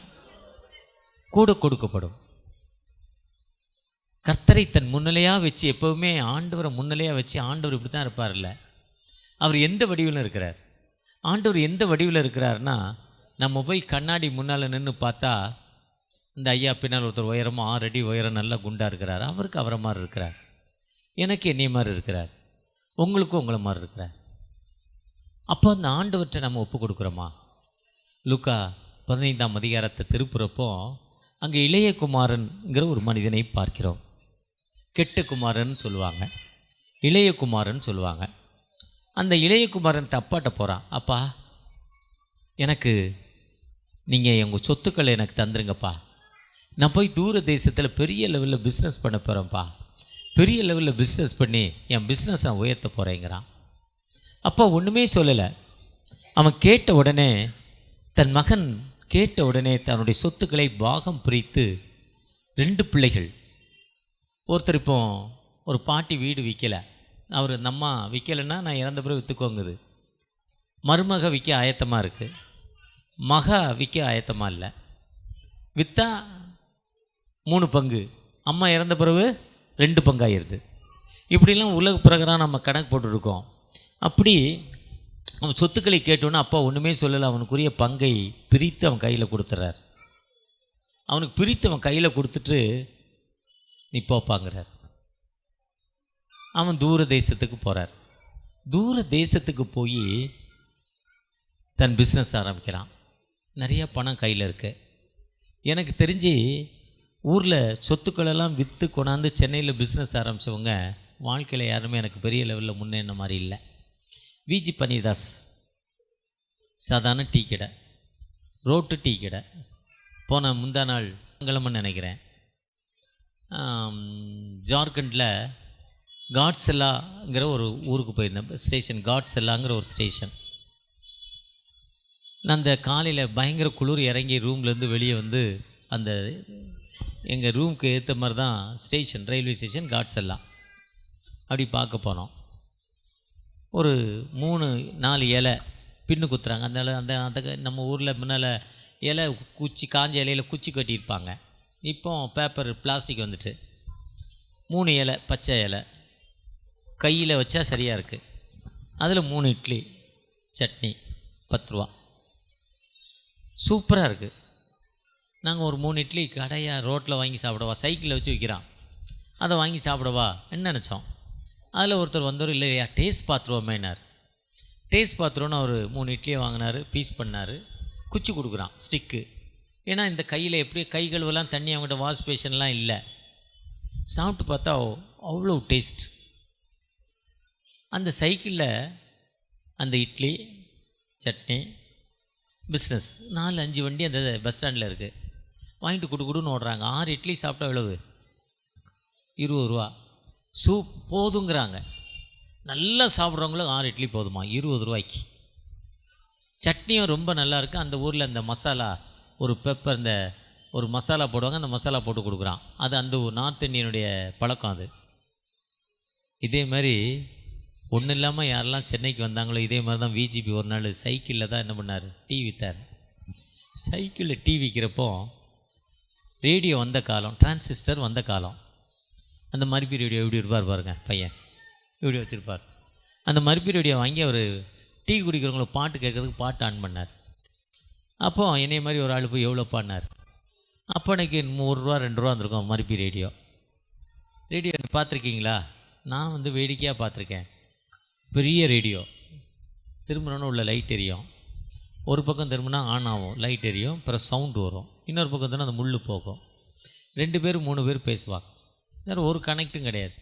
கூட கொடுக்கப்படும். கர்த்தரை தன் முன்னிலையாக வச்சு, எப்போவுமே ஆண்டவரை முன்னிலையாக வச்சு, ஆண்டவர் இப்படி தான் இருப்பார்ல, அவர் எந்த வடிவில் இருக்கிறார்? ஆண்டவர் எந்த வடிவில் இருக்கிறார்னா, நம்ம போய் கண்ணாடி முன்னால் நின்று பார்த்தா இந்த ஐயா பின்னால் ஒருத்தர் உயரமாக 6 அடி உயரம் நல்லா குண்டாக இருக்கிறார், அவருக்கு அவரை மாதிரி இருக்கிறார், எனக்கு என்னைய மாதிரி இருக்கிறார், உங்களுக்கும் உங்களை மாதிரி இருக்கிறார். அப்போ அந்த ஆண்டவற்றை நம்ம ஒப்பு கொடுக்குறோமா? லூக்கா 15ஆம் அதிகாரத்தை திருப்புறப்போ அங்கே இளைய குமாரன்கிற ஒரு மனிதனை பார்க்கிறோம். கெட்ட குமாரன் சொல்லுவாங்க, இளைய குமாரன் சொல்லுவாங்க. அந்த இளைய குமாரன் அப்பாட்ட போகிறான். அப்பா, எனக்கு நீங்கள் எங்கள் சொத்துக்களை எனக்கு தந்துருங்கப்பா. நான் போய் தூர தேசத்தில் பெரிய லெவலில் பிஸ்னஸ் பண்ண போகிறேன்ப்பா. பெரிய லெவலில் பிஸ்னஸ் பண்ணி என் பிஸ்னஸ் நான் உயர்த்த போகிறேங்கிறான். அப்பா ஒன்றுமே சொல்லலை. அவன் கேட்ட உடனே, தன் மகன் கேட்ட உடனே தன்னுடைய சொத்துக்களை பாகம் பிரித்து 2 பிள்ளைகள், ஒருத்தர் இப்போ ஒரு பாட்டி வீடு விற்கலை, அவர் அந்த அம்மா விற்கலைன்னா நான் இறந்த பிறகு விற்றுக்கோங்குது. மருமக விற்க ஆயத்தமாக இருக்குது, மக விற்க ஆயத்தமாக இல்லை. விற்றா 3 பங்கு, அம்மா இறந்த பிறகு 2 பங்காயிருது. இப்படிலாம் உலக பிரகாரம் நம்ம கணக்கு போட்டுருக்கோம். அப்படி அவன் சொத்துக்களை கேட்டோன்னே அப்பா ஒன்றுமே சொல்லலை. அவனுக்குரிய பங்கை பிரித்து அவன் கையில் கொடுத்துட்றார். அவனுக்கு பிரித்து அவன் கையில் கொடுத்துட்டு நீ போப்பாங்கிறார். அவன் தூர தேசத்துக்கு போகிறார். தூர தேசத்துக்கு போய் தன் பிஸ்னஸ் ஆரம்பிக்கிறான். நிறைய பணம் கையில் இருக்குது. எனக்கு தெரிஞ்சு ஊரில் சொத்துக்களெல்லாம் விற்று கொண்டாந்து சென்னையில் பிஸ்னஸ் ஆரம்பித்தவங்க வாழ்க்கையில் யாருமே எனக்கு பெரிய லெவலில் முன்னேறின மாதிரி இல்லை. விஜி பன்னீர்தாஸ் சாதாரண டீ கடை, ரோட்டு டீ கடை. போன முந்தா நாள் மங்களம்னு நினைக்கிறேன், ஜார்க்கண்டில் காட்ஸெல்லாங்கிற ஒரு ஊருக்கு போயிருந்தேன். ஸ்டேஷன் காட்ஸெல்லாங்கிற ஒரு ஸ்டேஷன். நான் அந்த காலையில் பயங்கர குளிர் இறங்கி ரூம்லேருந்து வெளியே வந்து அந்த எங்கள் ரூமுக்கு ஏற்ற மாதிரி தான் ஸ்டேஷன், ரயில்வே ஸ்டேஷன் காட்ஸெல்லா. அப்படி பார்க்க போனோம். ஒரு 3-4 இலை பின்னு குத்துறாங்க. அந்த அந்த நம்ம ஊரில் முன்னால் இலை குச்சி, காஞ்ச இலையில் குச்சி கட்டியிருப்பாங்க. இப்போ பேப்பர் பிளாஸ்டிக் வந்துட்டு 3 இலை பச்சை இலை கையில் வச்சா சரியாக இருக்குது. அதில் 3 இட்லி சட்னி 10 ரூபா. சூப்பராக இருக்குது. நாங்கள் ஒரு 3 இட்லி கடையாக ரோட்டில் வாங்கி சாப்பிடவா, சைக்கிளில் வச்சு விற்கிறான், அதை வாங்கி சாப்பிடவா என்ன நினச்சோம். அதில் ஒருத்தர் வந்தவர், இல்லையா டேஸ்ட் பார்த்துருவோமேனார். டேஸ்ட் பார்த்துருவோன்னு அவர் 3 இட்லியை வாங்கினார், பீஸ் பண்ணார், குச்சி கொடுக்குறான் ஸ்டிக்கு. ஏன்னா இந்த கையில் எப்படி கை கழுவெல்லாம் தண்ணி அவங்ககிட்ட வாஷ் பேஷன்லாம் இல்லை. சாப்பிட்டு பார்த்தா அவ்வளோ டேஸ்ட். அந்த சைக்கிளில் அந்த இட்லி சட்னி பிஸ்னஸ் 4-5 வண்டி அந்த பஸ் ஸ்டாண்டில் இருக்குது. வாங்கிட்டு கொடுன்னு ஓடுறாங்க. 6 இட்லி சாப்பிட்டா எவ்வளவு? 20 ரூபா. சூப் போதுங்கிறாங்க. நல்லா சாப்பிட்றவங்களும் 6 இட்லி போதுமா 20 ரூபாய்க்கு. சட்னியும் ரொம்ப நல்லாயிருக்கு. அந்த ஊரில் அந்த மசாலா ஒரு பெப்பர், இந்த ஒரு மசாலா போடுவாங்க, அந்த மசாலா போட்டு கொடுக்குறான். அது அந்த நார்த் இந்தியனுடைய பழக்கம் அது. இதே மாதிரி ஒன்றும் இல்லாமல் யாரெல்லாம் சென்னைக்கு வந்தாங்களோ இதே மாதிரி தான் விஜிபி ஒரு நாள் சைக்கிளில் தான் என்ன பண்ணார், டீ விற்றார். சைக்கிளில் டீ விற்கிறப்போ ரேடியோ வந்த காலம், டிரான்சிஸ்டர் வந்த காலம். அந்த மறுபடி ரேடியோ எப்படி இருப்பார் பாருங்க, பையன் இப்படி வச்சுருப்பார். அந்த மறுபடி ரேடியோ வாங்கி அவர் டீ குடிக்கிறவங்கள பாட்டு கேட்குறதுக்கு பாட்டு ஆன் பண்ணார். அப்போது என்னைய மாதிரி ஒரு ஆள் போய் எவ்வளோ பாடினார். அப்போ எனக்கு 1 ரூபா 2 ரூபா வந்திருக்கோம் மறுபடி ரேடியோ. ரேடியோ பார்த்துருக்கீங்களா? நான் வந்து வேடிக்கையாக பார்த்துருக்கேன். பெரிய ரேடியோ, திரும்பினோன்னு உள்ள லைட் எரியும். ஒரு பக்கம் திரும்பினா ஆன் ஆகும், லைட் எரியும், அப்புறம் சவுண்டு வரும். இன்னொரு பக்கம் தானே அந்த முள் போகும். 2 பேர் 3 பேர் பேசுவாங்க. வேறு ஒரு கனெக்டும் கிடையாது.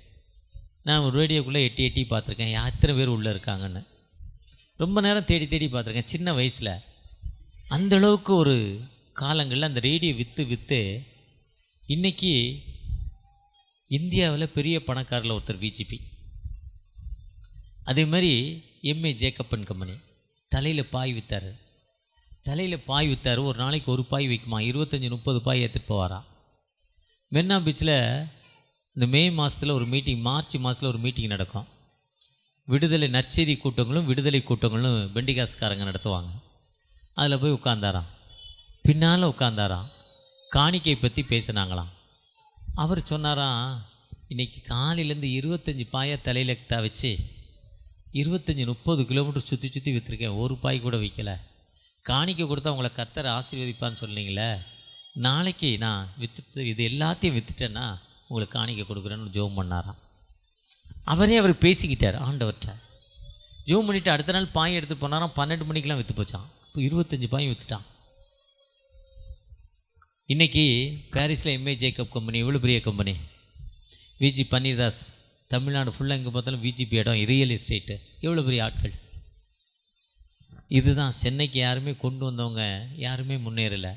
நான் ஒரு ரேடியோக்குள்ளே எட்டி பார்த்துருக்கேன் எத்தனை பேர் உள்ளே இருக்காங்கன்னு. ரொம்ப நேரம் தேடி பார்த்துருக்கேன் சின்ன வயசில். அந்தளவுக்கு ஒரு காலங்களில் அந்த ரேடியோ விற்று இன்றைக்கி இந்தியாவில் பெரிய பணக்காரில் ஒருத்தர் விஜிபி. அதே மாதிரி எம்ஏ ஜேக்கப் கம்பெனி தலையில் பாய் விற்றார். ஒரு நாளைக்கு ஒரு பாய் விற்குமா, 25-30 பாய் ஏற்றுட்டு போவாராம். மெரினா பீச்சில் இந்த மே மாதத்தில் ஒரு மீட்டிங், மார்ச் மாதத்தில் ஒரு மீட்டிங் நடக்கும். விடுதலை நற்செய்தி கூட்டங்களும் விடுதலை கூட்டங்களும் பெண்டிகாஸ்காரங்க நடத்துவாங்க. அதில் போய் பின்னால் உட்காந்தாராம். காணிக்கை பற்றி பேசினாங்களாம். அவர் சொன்னாராம், இன்றைக்கி காலையிலேருந்து 25 பாயை தலையில் வச்சு 25-30 கிலோமீட்டர் சுற்றி விற்றுருக்கேன், ஒரு பாய் கூட விற்கலை. காணிக்கை கொடுத்தா உங்களை கர்த்தர் ஆசீர்வதிப்பான்னு சொன்னீங்களே, நாளைக்கு நான் விற்றுட்டு இது எல்லாத்தையும் விற்றுட்டேன்னா உங்களுக்கு காணிக்கை கொடுக்குறேன்னு ஜோம் பண்ணாராம். அவர் பேசிக்கிட்டார் ஆண்டவர்கிட்ட. ஜோம் பண்ணிவிட்டு அடுத்த நாள் பாய் எடுத்து போனாராம். 12 மணிக்கெலாம் விற்று போச்சான். இப்போ 25 பாயும் விற்றுட்டான். இன்றைக்கி பாரிஸில் எம்ஏ ஜேக்கப் கம்பெனி எவ்வளோ பெரிய கம்பெனி. விஜி பன்னீர்தாஸ் தமிழ்நாடு ஃபுல்லாக எங்கே பார்த்தாலும் விஜிபி இடம், ரியல் எஸ்டேட்டு, எவ்வளோ பெரிய ஆட்கள். இதுதான் சென்னைக்கு யாருமே கொண்டு வந்தவங்க யாருமே முன்னேறலை.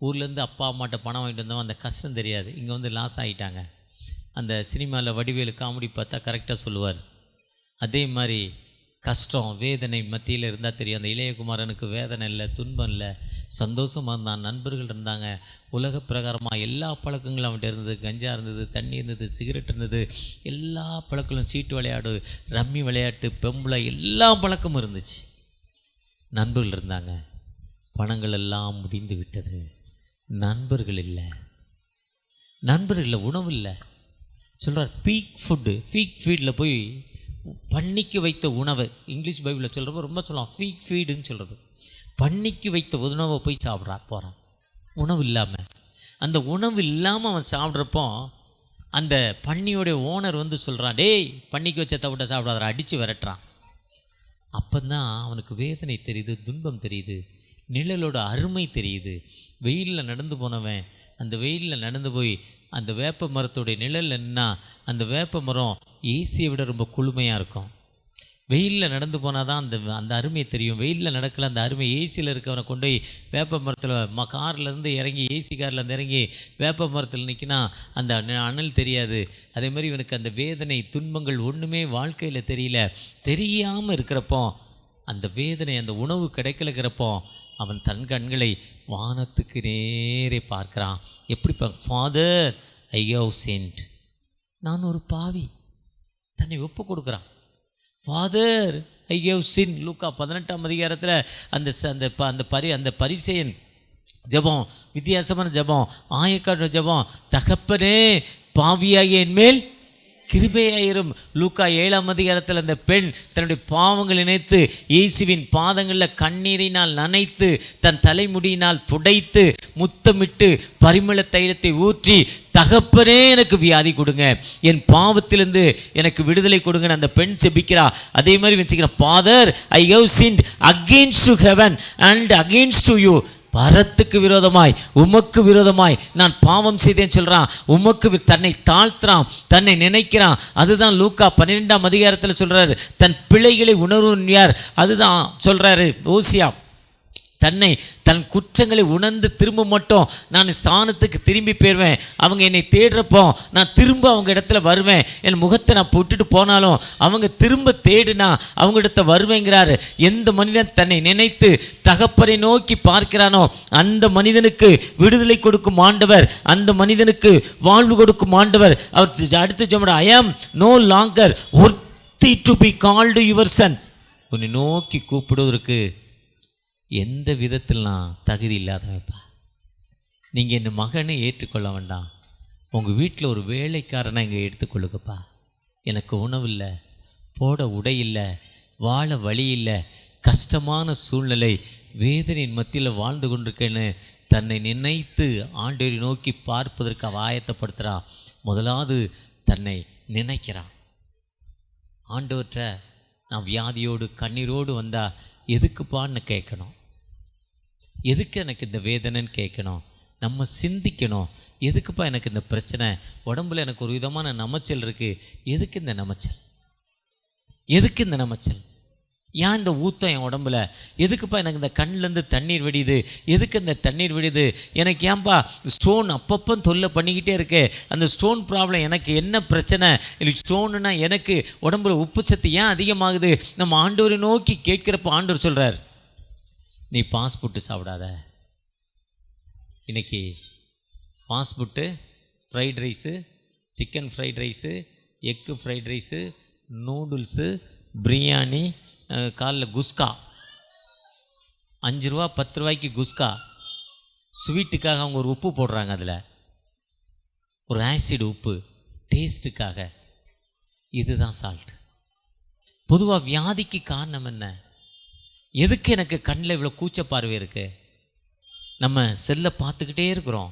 ஊர்லேருந்து அப்பா அம்மாட்ட பணம் வாங்கிட்டு வந்தவங்க அந்த கஷ்டம் தெரியாது, இங்கே வந்து லாஸ் ஆகிட்டாங்க. அந்த சினிமாவில் வடிவேலு காமெடி பார்த்தா கரெக்டாக சொல்லுவார். அதே மாதிரி கஷ்டம் வேதனை மத்தியில் இருந்தால் தெரியும். அந்த இளையகுமாரனுக்கு வேதனை இல்லை, துன்பம் இல்லை, சந்தோஷமாக இருந்தான், நண்பர்கள் இருந்தாங்க, உலக பிரகாரமாக எல்லா பழக்கங்களும் அவன்கிட்ட இருந்தது. கஞ்சா இருந்தது, தண்ணி இருந்தது, சிகரெட் இருந்தது, எல்லா பழக்கங்களும், சீட்டு விளையாடு, ரம்மி விளையாட்டு, பெம்பளை, எல்லா பழக்கமும் இருந்துச்சு. நண்பர்கள் இருந்தாங்க. பணங்கள் எல்லாம் முடிந்து விட்டது. நண்பர்கள் இல்லை, நண்பர்கள் இல்லை, உணவு இல்லை. சொல்கிறார் பீக் ஃபுட்டு, பீக் ஃபீடில் போய் பண்ணிக்கு வைத்த உணவை, இங்கிலீஷ் பைபிளில் சொல்கிறப்ப ரொம்ப சொல்லலாம் பீக் ஃபீடுன்னு சொல்கிறது. பண்ணிக்கு வைத்த உணவை போய் போகிறான் உணவு இல்லாமல். அந்த உணவு இல்லாமல் அவன் சாப்பிட்றப்போ அந்த பன்னியோடைய ஓனர் வந்து சொல்கிறான், டேய் பண்ணிக்கு வச்ச தவிட்ட சாப்பிடாத, அடித்து விரட்டுறான். அப்போதான் அவனுக்கு வேதனை தெரியுது, துன்பம் தெரியுது, நிழலோட அருமை தெரியுது. வெயிலில் நடந்து போனவன் அந்த வெயிலில் நடந்து போய் அந்த வேப்ப மரத்துடைய நிழல் என்ன, அந்த வேப்ப மரம் ஏசியை விட ரொம்ப குளுமையாக இருக்கும். வெயிலில் நடந்து போனால் தான் அந்த அருமை தெரியும். வெயிலில் நடக்கல அந்த அருமை. ஏசியில் இருக்கவனை கொண்டு போய் வேப்ப மரத்தில் கார்லேருந்து இறங்கி, ஏசி கார்லேருந்து இறங்கி வேப்ப மரத்தில் நிற்கினா அந்த அனல் தெரியாது. அதே மாதிரி இவனுக்கு அந்த வேதனை துன்பங்கள் ஒன்றுமே வாழ்க்கையில் தெரியல. தெரியாமல் இருக்கிறப்போ அந்த வேதனை, அந்த உணவு கிடைக்கலங்கிறப்போ அவன் தன் கண்களை வானத்துக்கு நேரே பார்க்குறான். எப்படி ஃபாதர் ஐ ஹவ் சின்ட், நான் ஒரு பாவி, தன்னை ஒப்பு கொடுக்குறான். ஃபாதர் ஐ ஹவ் சின். லூக்கா 18ஆம் அதிகாரத்தில் அந்த பரிசேயன் ஜெபம், வித்தியாசமான ஜெபம், ஆயக்கார ஜெபம், தகப்பனே பாவியாகிய என்மேல் கிருபையாயிரும். லூக்கா 7ஆம் அதிகாரத்தில் அந்த பெண் தன்னுடைய பாவங்கள் நினைத்து இயேசுவின் பாதங்களில் கண்ணீரினால் நனைத்து தன் தலைமுடியினால் துடைத்து முத்தமிட்டு பரிமள தைலத்தை ஊற்றி, தகப்பனே எனக்கு வியாதி கொடுங்க, என் பாவத்திலிருந்து எனக்கு விடுதலை கொடுங்கன்னு அந்த பெண் செபிக்கிறா. அதே மாதிரி வச்சுக்கிறேன், father I have sinned against to heaven and against to you. பரத்துக்கு விரோதமாய், உமக்கு விரோதமாய் நான் பாவம் செய்தேன்னு சொல்கிறான். உமக்கு தன்னை தாழ்த்துறான், தன்னை நினைக்கிறான். அதுதான் லூக்கா 12ஆம் அதிகாரத்தில் சொல்கிறாரு, தன் பிழைகளை உணர்வும் யார், அதுதான் சொல்கிறாரு ஓசியா. தன் குற்றங்களை உணர்ந்து திரும்ப மட்டும் நான் ஸ்தானத்துக்கு திரும்பி போயிடுவேன். அவங்க என்னை தேடுறப்போ நான் திரும்ப அவங்க இடத்துல வருவேன். என் முகத்தை நான் போட்டுட்டு போனாலும் அவங்க திரும்ப தேடுனா அவங்க இடத்த வருவேங்கிறாரு. எந்த மனிதன் தன்னை நினைத்து தகப்பனை நோக்கி பார்க்கிறானோ அந்த மனிதனுக்கு விடுதலை கொடுக்கும் ஆண்டவர், அந்த மனிதனுக்கு வாழ்வு கொடுக்கும் ஆண்டவர். அவர் அடுத்து சொல்ற, I am no longer worthy to be called your son. உன்னை நோக்கி கூப்பிடுவதற்கு எந்த விதத்தில் நான் தகுதி இல்லாதவப்பா. நீங்கள் என் மகனை ஏற்றுக்கொள்ள வேண்டாம், உங்கள் வீட்டில் ஒரு வேலைக்காரனை இங்கே எடுத்துக்கொள்ளுங்கப்பா. எனக்கு உணவு இல்லை, போட உடை இல்லை, வாழ வழி இல்லை, கஷ்டமான சூழ்நிலை, வேதனையின் மத்தியில் வாழ்ந்து கொண்டிருக்கேன்னு தன்னை நினைத்து ஆண்டவரை நோக்கி பார்ப்பதற்கு அவ ஆயத்தப்படுத்துகிறான். முதலாவது தன்னை நினைக்கிறான். ஆண்டவற்றை நான் வியாதியோடு கண்ணீரோடு வந்தால் எதுக்குப்பான்னு கேட்கணும், எதுக்கு எனக்கு இந்த வேதனைன்னு கேட்கணும். நம்ம சிந்திக்கணும், எதுக்குப்பா எனக்கு இந்த பிரச்சனை, உடம்புல எனக்கு ஒரு விதமான நமைச்சல் இருக்குது, எதுக்கு இந்த நமைச்சல், எதுக்கு இந்த நமைச்சல், ஏன் இந்த ஊத்தம் என் உடம்புல, எதுக்குப்பா எனக்கு இந்த கண்ணிலேருந்து தண்ணீர் வெடியுது, எதுக்கு இந்த தண்ணீர் வெடியுது, எனக்கு ஏன்பா ஸ்டோன் அப்பப்போ தொல்லை பண்ணிக்கிட்டே இருக்கு, அந்த ஸ்டோன் ப்ராப்ளம் எனக்கு என்ன பிரச்சனை, இல்லை ஸ்டோனுன்னா எனக்கு உடம்புல உப்பு சத்து ஏன் அதிகமாகுது. நம்ம ஆண்டவரை நோக்கி கேட்குறப்ப ஆண்டவர் சொல்கிறார், நீ ஃபாஸ்ட் ஃபுட்டு சாப்பிடாத. இன்றைக்கி fast food, fried rice, chicken fried rice, egg fried rice, noodles, biryani, காலைல குஸ்கா, 5 ரூபா 10 ரூபாய்க்கு குஸ்கா. ஸ்வீட்டுக்காக அவங்க ஒரு உப்பு போடுறாங்க, அதில் ஒரு ஆசிட் உப்பு டேஸ்ட்டுக்காக. இதுதான் சால்ட். பொதுவாக வியாதிக்கு காரணம் என்ன, எதுக்கு எனக்கு கண்ணில் இவ்வளோ கூச்ச பார்வை இருக்குது. நம்ம செல்லை பார்த்துக்கிட்டே இருக்கிறோம்,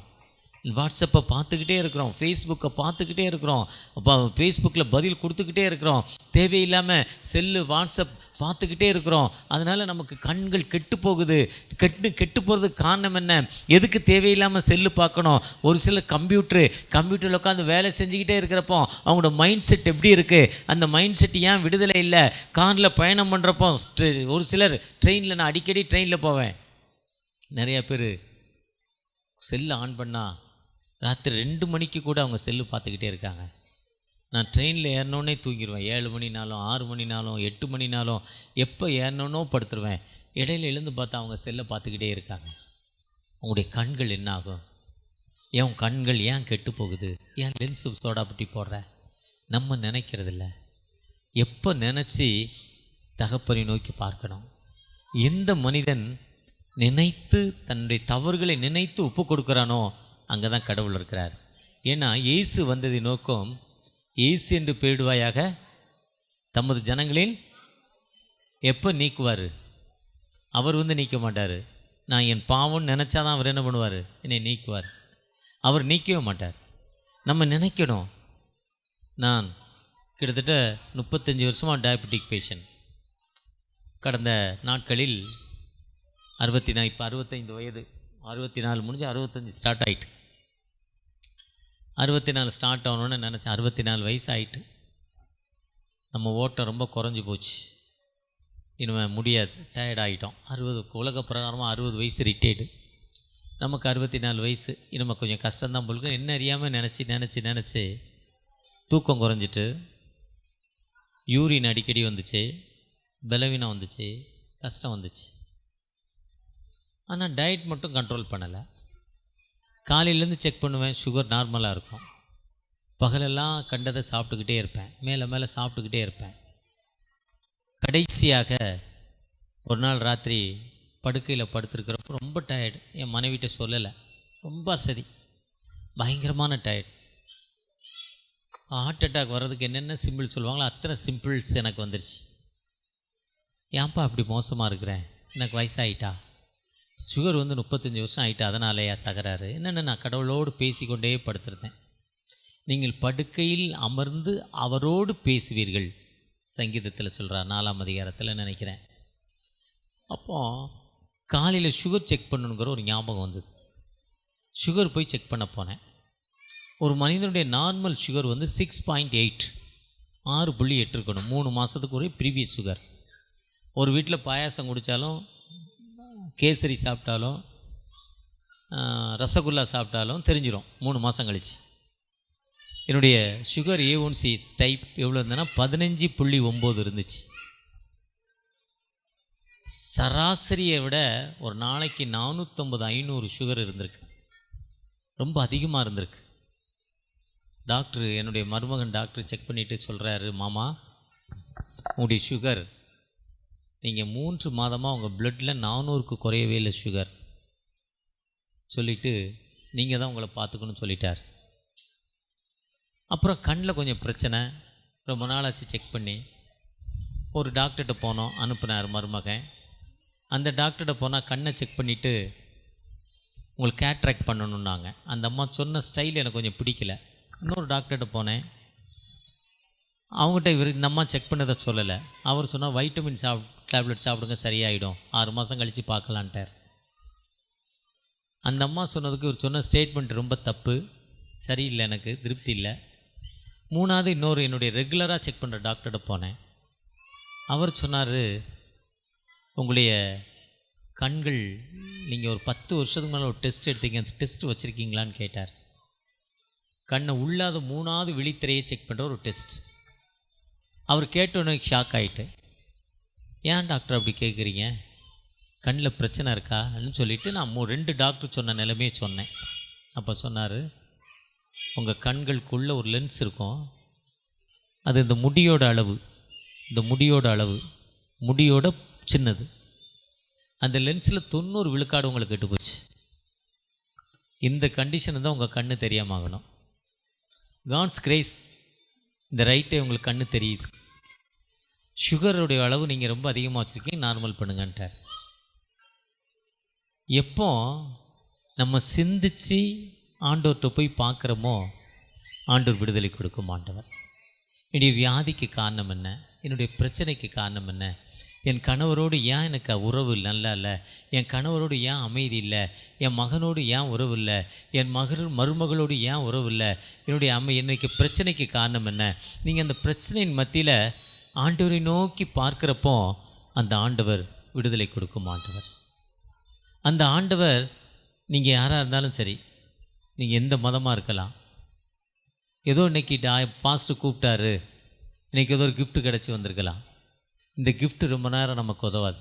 வாட்ஸ்அப்பை பார்த்துக்கிட்டே இருக்கிறோம், ஃபேஸ்புக்கை பார்த்துக்கிட்டே இருக்கிறோம், அப்போ ஃபேஸ்புக்கில் பதில் கொடுத்துக்கிட்டே இருக்கிறோம், தேவையில்லாமல் செல்லு வாட்ஸ்அப் பார்த்துக்கிட்டே இருக்கிறோம். அதனால் நமக்கு கண்கள் கெட்டு போகுது. கெட்டு போகிறதுக்கு காரணம் என்ன? எதுக்கு தேவையில்லாமல் செல்லு பார்க்கணும்? ஒரு சிலர் கம்ப்யூட்டரில் உட்காந்து வேலை செஞ்சுக்கிட்டே இருக்கிறப்போ அவங்களோட மைண்ட் செட் எப்படி இருக்குது? அந்த மைண்ட் செட் ஏன் விடுதலை இல்லை? காரில் பயணம் பண்ணுறப்போ ஒரு சிலர் ட்ரெயினில், நான் அடிக்கடி ட்ரெயினில் போவேன், நிறையா பேர் செல்லு ஆன் பண்ணால் ராத்திரி 2 மணிக்கு கூட அவங்க செல்லு பார்த்துக்கிட்டே இருக்காங்க. நான் ட்ரெயினில் ஏறினோன்னே தூங்கிடுவேன். 7 மணினாலும் 6 மணினாலும் 8 மணினாலும் எப்போ ஏறினோன்னோ படுத்துருவேன். இடையில எழுந்து பார்த்தா அவங்க செல்லை பார்த்துக்கிட்டே இருக்காங்க. அவங்களுடைய கண்கள் என்ன ஆகும்? ஏன் கண்கள் ஏன் கெட்டு போகுது? ஏன் லென்ஸு சோடாபுட்டி போடுற? நம்ம நினைக்கிறதில்ல. எப்போ நினச்சி தகப்பனை நோக்கி பார்க்கணும். எந்த மனிதன் நினைத்து தன்னுடைய தவறுகளை நினைத்து ஒப்பு கொடுக்குறானோ அங்கே தான் கடவுள் இருக்கிறார். ஏன்னா இயேசு வந்ததை நோக்கம், இயேசு என்று பெயரிடுவாயாக தமது ஜனங்களில் எப்போ நீக்குவார்? அவர் நீக்க மாட்டார். நான் என் பாவம்னு நினச்சாதான் அவர் என்ன பண்ணுவார்? என்னை நீக்குவார். அவர் நீக்கவே மாட்டார். நம்ம நினைக்கணும். நான் கிட்டத்தட்ட 35 வருஷமாக டயபெட்டிக் பேஷண்ட். கடந்த நாட்களில் 64, இப்போ 65 வயது, 64 முடிஞ்சு 65 ஸ்டார்ட் ஆகிட்டு. 64 ஸ்டார்ட் ஆகணுன்னு நினச்சேன். 64 வயசு ஆகிட்டு. நம்ம ஓட்டம் ரொம்ப குறைஞ்சி போச்சு. இனிமேல் முடியாது, டயர்ட் ஆகிட்டோம். 60 உலக பிரகாரமாக 60 வயசு ரிட்டையர்டு. நமக்கு 64 வயசு. இனிமேல் கொஞ்சம் கஷ்டம்தான் போலுக்கு. என்ன அறியாமல் நினச்சி தூக்கம் குறைஞ்சிட்டு, யூரின் அடிக்கடி வந்துச்சு, பலவீனம் வந்துச்சு, கஷ்டம் வந்துச்சு. ஆனால் டயட் மட்டும் கண்ட்ரோல் பண்ணலை. காலையிலேருந்து செக் பண்ணுவேன், சுகர் நார்மலாக இருக்கும். பகலெல்லாம் கண்டதை சாப்பிட்டுக்கிட்டே இருப்பேன், மேலே சாப்பிட்டுக்கிட்டே இருப்பேன். கடைசியாக ஒரு நாள் ராத்திரி படுக்கையில் படுத்துருக்கிறப்போ ரொம்ப டயர்டு. என் மனைவிட்ட சொல்லலை, ரொம்ப அசதி, பயங்கரமான டயர்ட். ஹார்ட் அட்டாக் வர்றதுக்கு என்னென்ன சிம்பிள் சொல்லுவாங்களோ அத்தனை சிம்பிள்ஸ் எனக்கு வந்துருச்சு. ஏன்ப்பா அப்படி மோசமாக இருக்கிறேன்? எனக்கு வயசாகிட்டா, சுகர் 35 வருஷம் ஆகிட்டா, அதனாலேயா தகராறு? என்னென்ன நான் கடவுளோடு பேசிக்கொண்டே படுத்திருந்தேன். நீங்கள் படுக்கையில் அமர்ந்து அவரோடு பேசுவீர்கள், சங்கீதத்தில் சொல்கிறார் 4ஆம் அதிகாரத்தில் நினைக்கிறேன். அப்போது காலையில் சுகர் செக் பண்ணணுங்கிற ஒரு ஞாபகம் வந்தது. சுகர் போய் செக் பண்ண போனேன். ஒரு மனிதனுடைய நார்மல் சுகர் 6.8, 6.8 இருக்கணும். 3 மாதத்துக்கு ஒரு ப்ரீவியஸ் சுகர். ஒரு வீட்டில் பாயாசம் குடித்தாலும், கேசரி சாப்பிட்டாலும், ரசகுல்லா சாப்பிட்டாலும் தெரிஞ்சிடும் 3 மாதம் கழிச்சு. என்னுடைய சுகர் A1C டைப் எவ்வளோ இருந்ததுன்னா 15.9 இருந்துச்சு. சராசரியை விட ஒரு நாளைக்கு 450-500 சுகர் இருந்திருக்கு. ரொம்ப அதிகமாக இருந்திருக்கு. டாக்டர், என்னுடைய மருமகன் டாக்டர் செக் பண்ணிவிட்டு சொல்கிறாரு, மாமா உங்களுடைய சுகர், நீங்கள் 3 மாதமாக உங்கள் பிளட்டில் 400க்கு குறையவே இல்லை சுகர். சொல்லிவிட்டு நீங்கள் தான் உங்களை பார்த்துக்கணும்னு சொல்லிட்டார். அப்புறம் கண்ணில் கொஞ்சம் பிரச்சனை, ரொம்ப நாளாச்சு செக் பண்ணி ஒரு டாக்டர்கிட்ட போனோம், அனுப்புனார் மருமகன். அந்த டாக்டர்கிட்ட போனால் கண்ணை செக் பண்ணிவிட்டு உங்களுக்கு கேட்ராக்ட் பண்ணணுன்னாங்க. அந்த அம்மா சொன்ன ஸ்டைல் எனக்கு கொஞ்சம் பிடிக்கல. இன்னொரு டாக்டர்கிட்ட போனேன். அவங்ககிட்ட இந்த அம்மா செக் பண்ணதை சொல்லலை. அவர் சொன்னால் வைட்டமின் டேப்லெட் சாப்பிடுங்க, சரியாயிடும், 6 மாதம் கழித்து பார்க்கலான்ட்டார். அந்த அம்மா சொன்னதுக்கு இவர் சொன்ன ஸ்டேட்மெண்ட் ரொம்ப தப்பு, சரியில்லை, எனக்கு திருப்தி இல்லை. 3ஆவது இன்னொரு என்னுடைய ரெகுலராக செக் பண்ணுற டாக்டர்கிட்ட போனேன். அவர் சொன்னார், உங்களுடைய கண்கள், நீங்கள் ஒரு 10 வருஷத்துக்கு மேலே ஒரு டெஸ்ட் எடுத்தீங்க, அந்த டெஸ்ட் வச்சுருக்கீங்களான்னு கேட்டார். கண்ணை உள்ளாத 3ஆவது விழித்திரையை செக் பண்ணுற ஒரு டெஸ்ட். அவர் கேட்டோன்னே ஷாக் ஆகிட்டு, ஏன் டாக்டர் அப்படி கேட்குறீங்க, கண்ணில் பிரச்சனை இருக்கான்னு சொல்லிவிட்டு நான் 2 டாக்டர் சொன்ன நிலைமையை சொன்னேன். அப்போ சொன்னார், உங்கள் கண்களுக்குள்ளே ஒரு லென்ஸ் இருக்கும், அது இந்த முடியோட அளவு, முடியோட சின்னது. அந்த லென்ஸில் 90 விழுக்காடு உங்களுக்கு கெட்டு போச்சு. இந்த கண்டிஷனு தான் உங்கள் கண்ணு தெரியாமல் ஆகணும். காட்ஸ் கிரேஸ், இந்த ரைட்டே உங்களுக்கு கண்ணு தெரியுது. சுகருடைய அளவு நீங்கள் ரொம்ப அதிகமாக வச்சுருக்கீங்க, நார்மல் பண்ணுங்கன்ட்டார். எப்போ நம்ம சிந்திச்சு ஆண்டவர்கிட்ட போய் பார்க்குறோமோ ஆண்டவர் விடுதலை கொடுக்கும் ஆண்டவர். என்னுடைய வியாதிக்கு காரணம் என்ன, என்னுடைய பிரச்சனைக்கு காரணம் என்ன, என் கணவரோடு ஏன் எனக்கு உறவு நல்லா இல்லை, என் கணவரோடு ஏன் அமைதி இல்லை, என் மகனோடு ஏன் உறவு இல்லை, என் மருமகளோடு ஏன் உறவு இல்லை, என்னுடைய பிரச்சனைக்கு காரணம் என்ன. நீங்கள் அந்த பிரச்சனையின் மத்தியில் ஆண்டவரை நோக்கி பார்க்குறப்போ அந்த ஆண்டவர் விடுதலை கொடுக்கும் ஆண்டவர். அந்த ஆண்டவர் நீங்கள் யாராக இருந்தாலும் சரி, நீங்கள் எந்த மதமாக இருக்கலாம், ஏதோ இன்றைக்கி பாஸ்டர் கூப்பிட்டாரு, இன்றைக்கி ஏதோ ஒரு கிஃப்ட் கிடச்சி வந்திருக்கலாம். இந்த கிஃப்ட் ரொம்ப நேரம் நமக்கு உதவாது.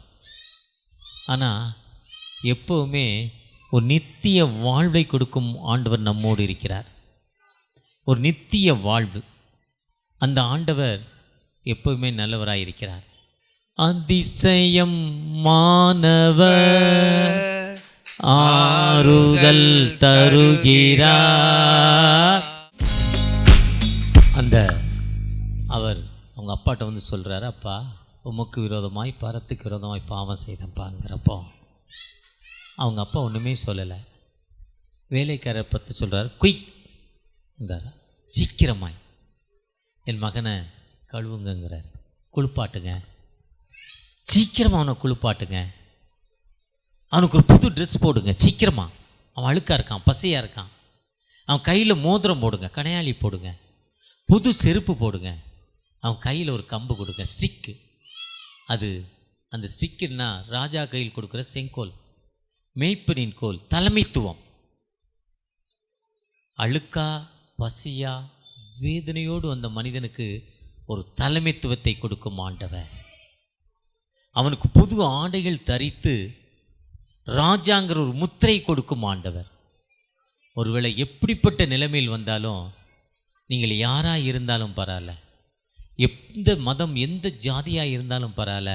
ஆனால் எப்போவுமே ஒரு நித்திய வாழ்வை கொடுக்கும் ஆண்டவர் நம்மோடு இருக்கிறார். ஒரு நித்திய வாழ்வு. அந்த ஆண்டவர் எப்போவுமே நல்லவராக இருக்கிறார். அதிசயம் மானவர் ஆறுதல் தருகிறார். அவர் அவங்க அப்பாட்ட வந்து சொல்கிறாரு, அப்பா உமக்கு விரோதமாய் பரத்துக்கு விரோதமாய் பாவம் செய்தப்பாங்கிறப்போ அவங்க அப்பா ஒன்றுமே சொல்லலை. வேலைக்காரரை பற்றி சொல்கிறார், குயிக்ங்கிறார், சீக்கிரமாய் என் மகனை கழுவுங்கிறார், குளிப்பாட்டுங்க, சீக்கிரமாக அவனை குளிப்பாட்டுங்க, அவனுக்கு ஒரு புது ட்ரெஸ் போடுங்க, சீக்கிரமாக அவன் அழுக்காக இருக்கான், பசையாக இருக்கான், அவன் கையில் மோதிரம் போடுங்க, கணையாளி போடுங்க, புது செருப்பு போடுங்க, அவன் கையில் ஒரு கம்பு கொடுங்க, ஸ்டிக்கு. அந்த ஸ்டிக்குன்னா ராஜா கையில் கொடுக்குற செங்கோல், மேய்ப்பனின் கோல், தலைமைத்துவம். அழுக்கா பசியா வேதனையோடு அந்த மனிதனுக்கு ஒரு தலைமைத்துவத்தை கொடுக்கும் ஆண்டவர். அவனுக்கு புது ஆடைகள் தரித்து ராஜாங்கிற ஒரு முத்திரை கொடுக்கும் ஆண்டவர். ஒருவேளை எப்படிப்பட்ட நிலைமையில் வந்தாலும், நீங்கள் யாராக இருந்தாலும் பரவாயில்ல, எந்த மதம் எந்த ஜாதியாக இருந்தாலும் பரவாயில்ல,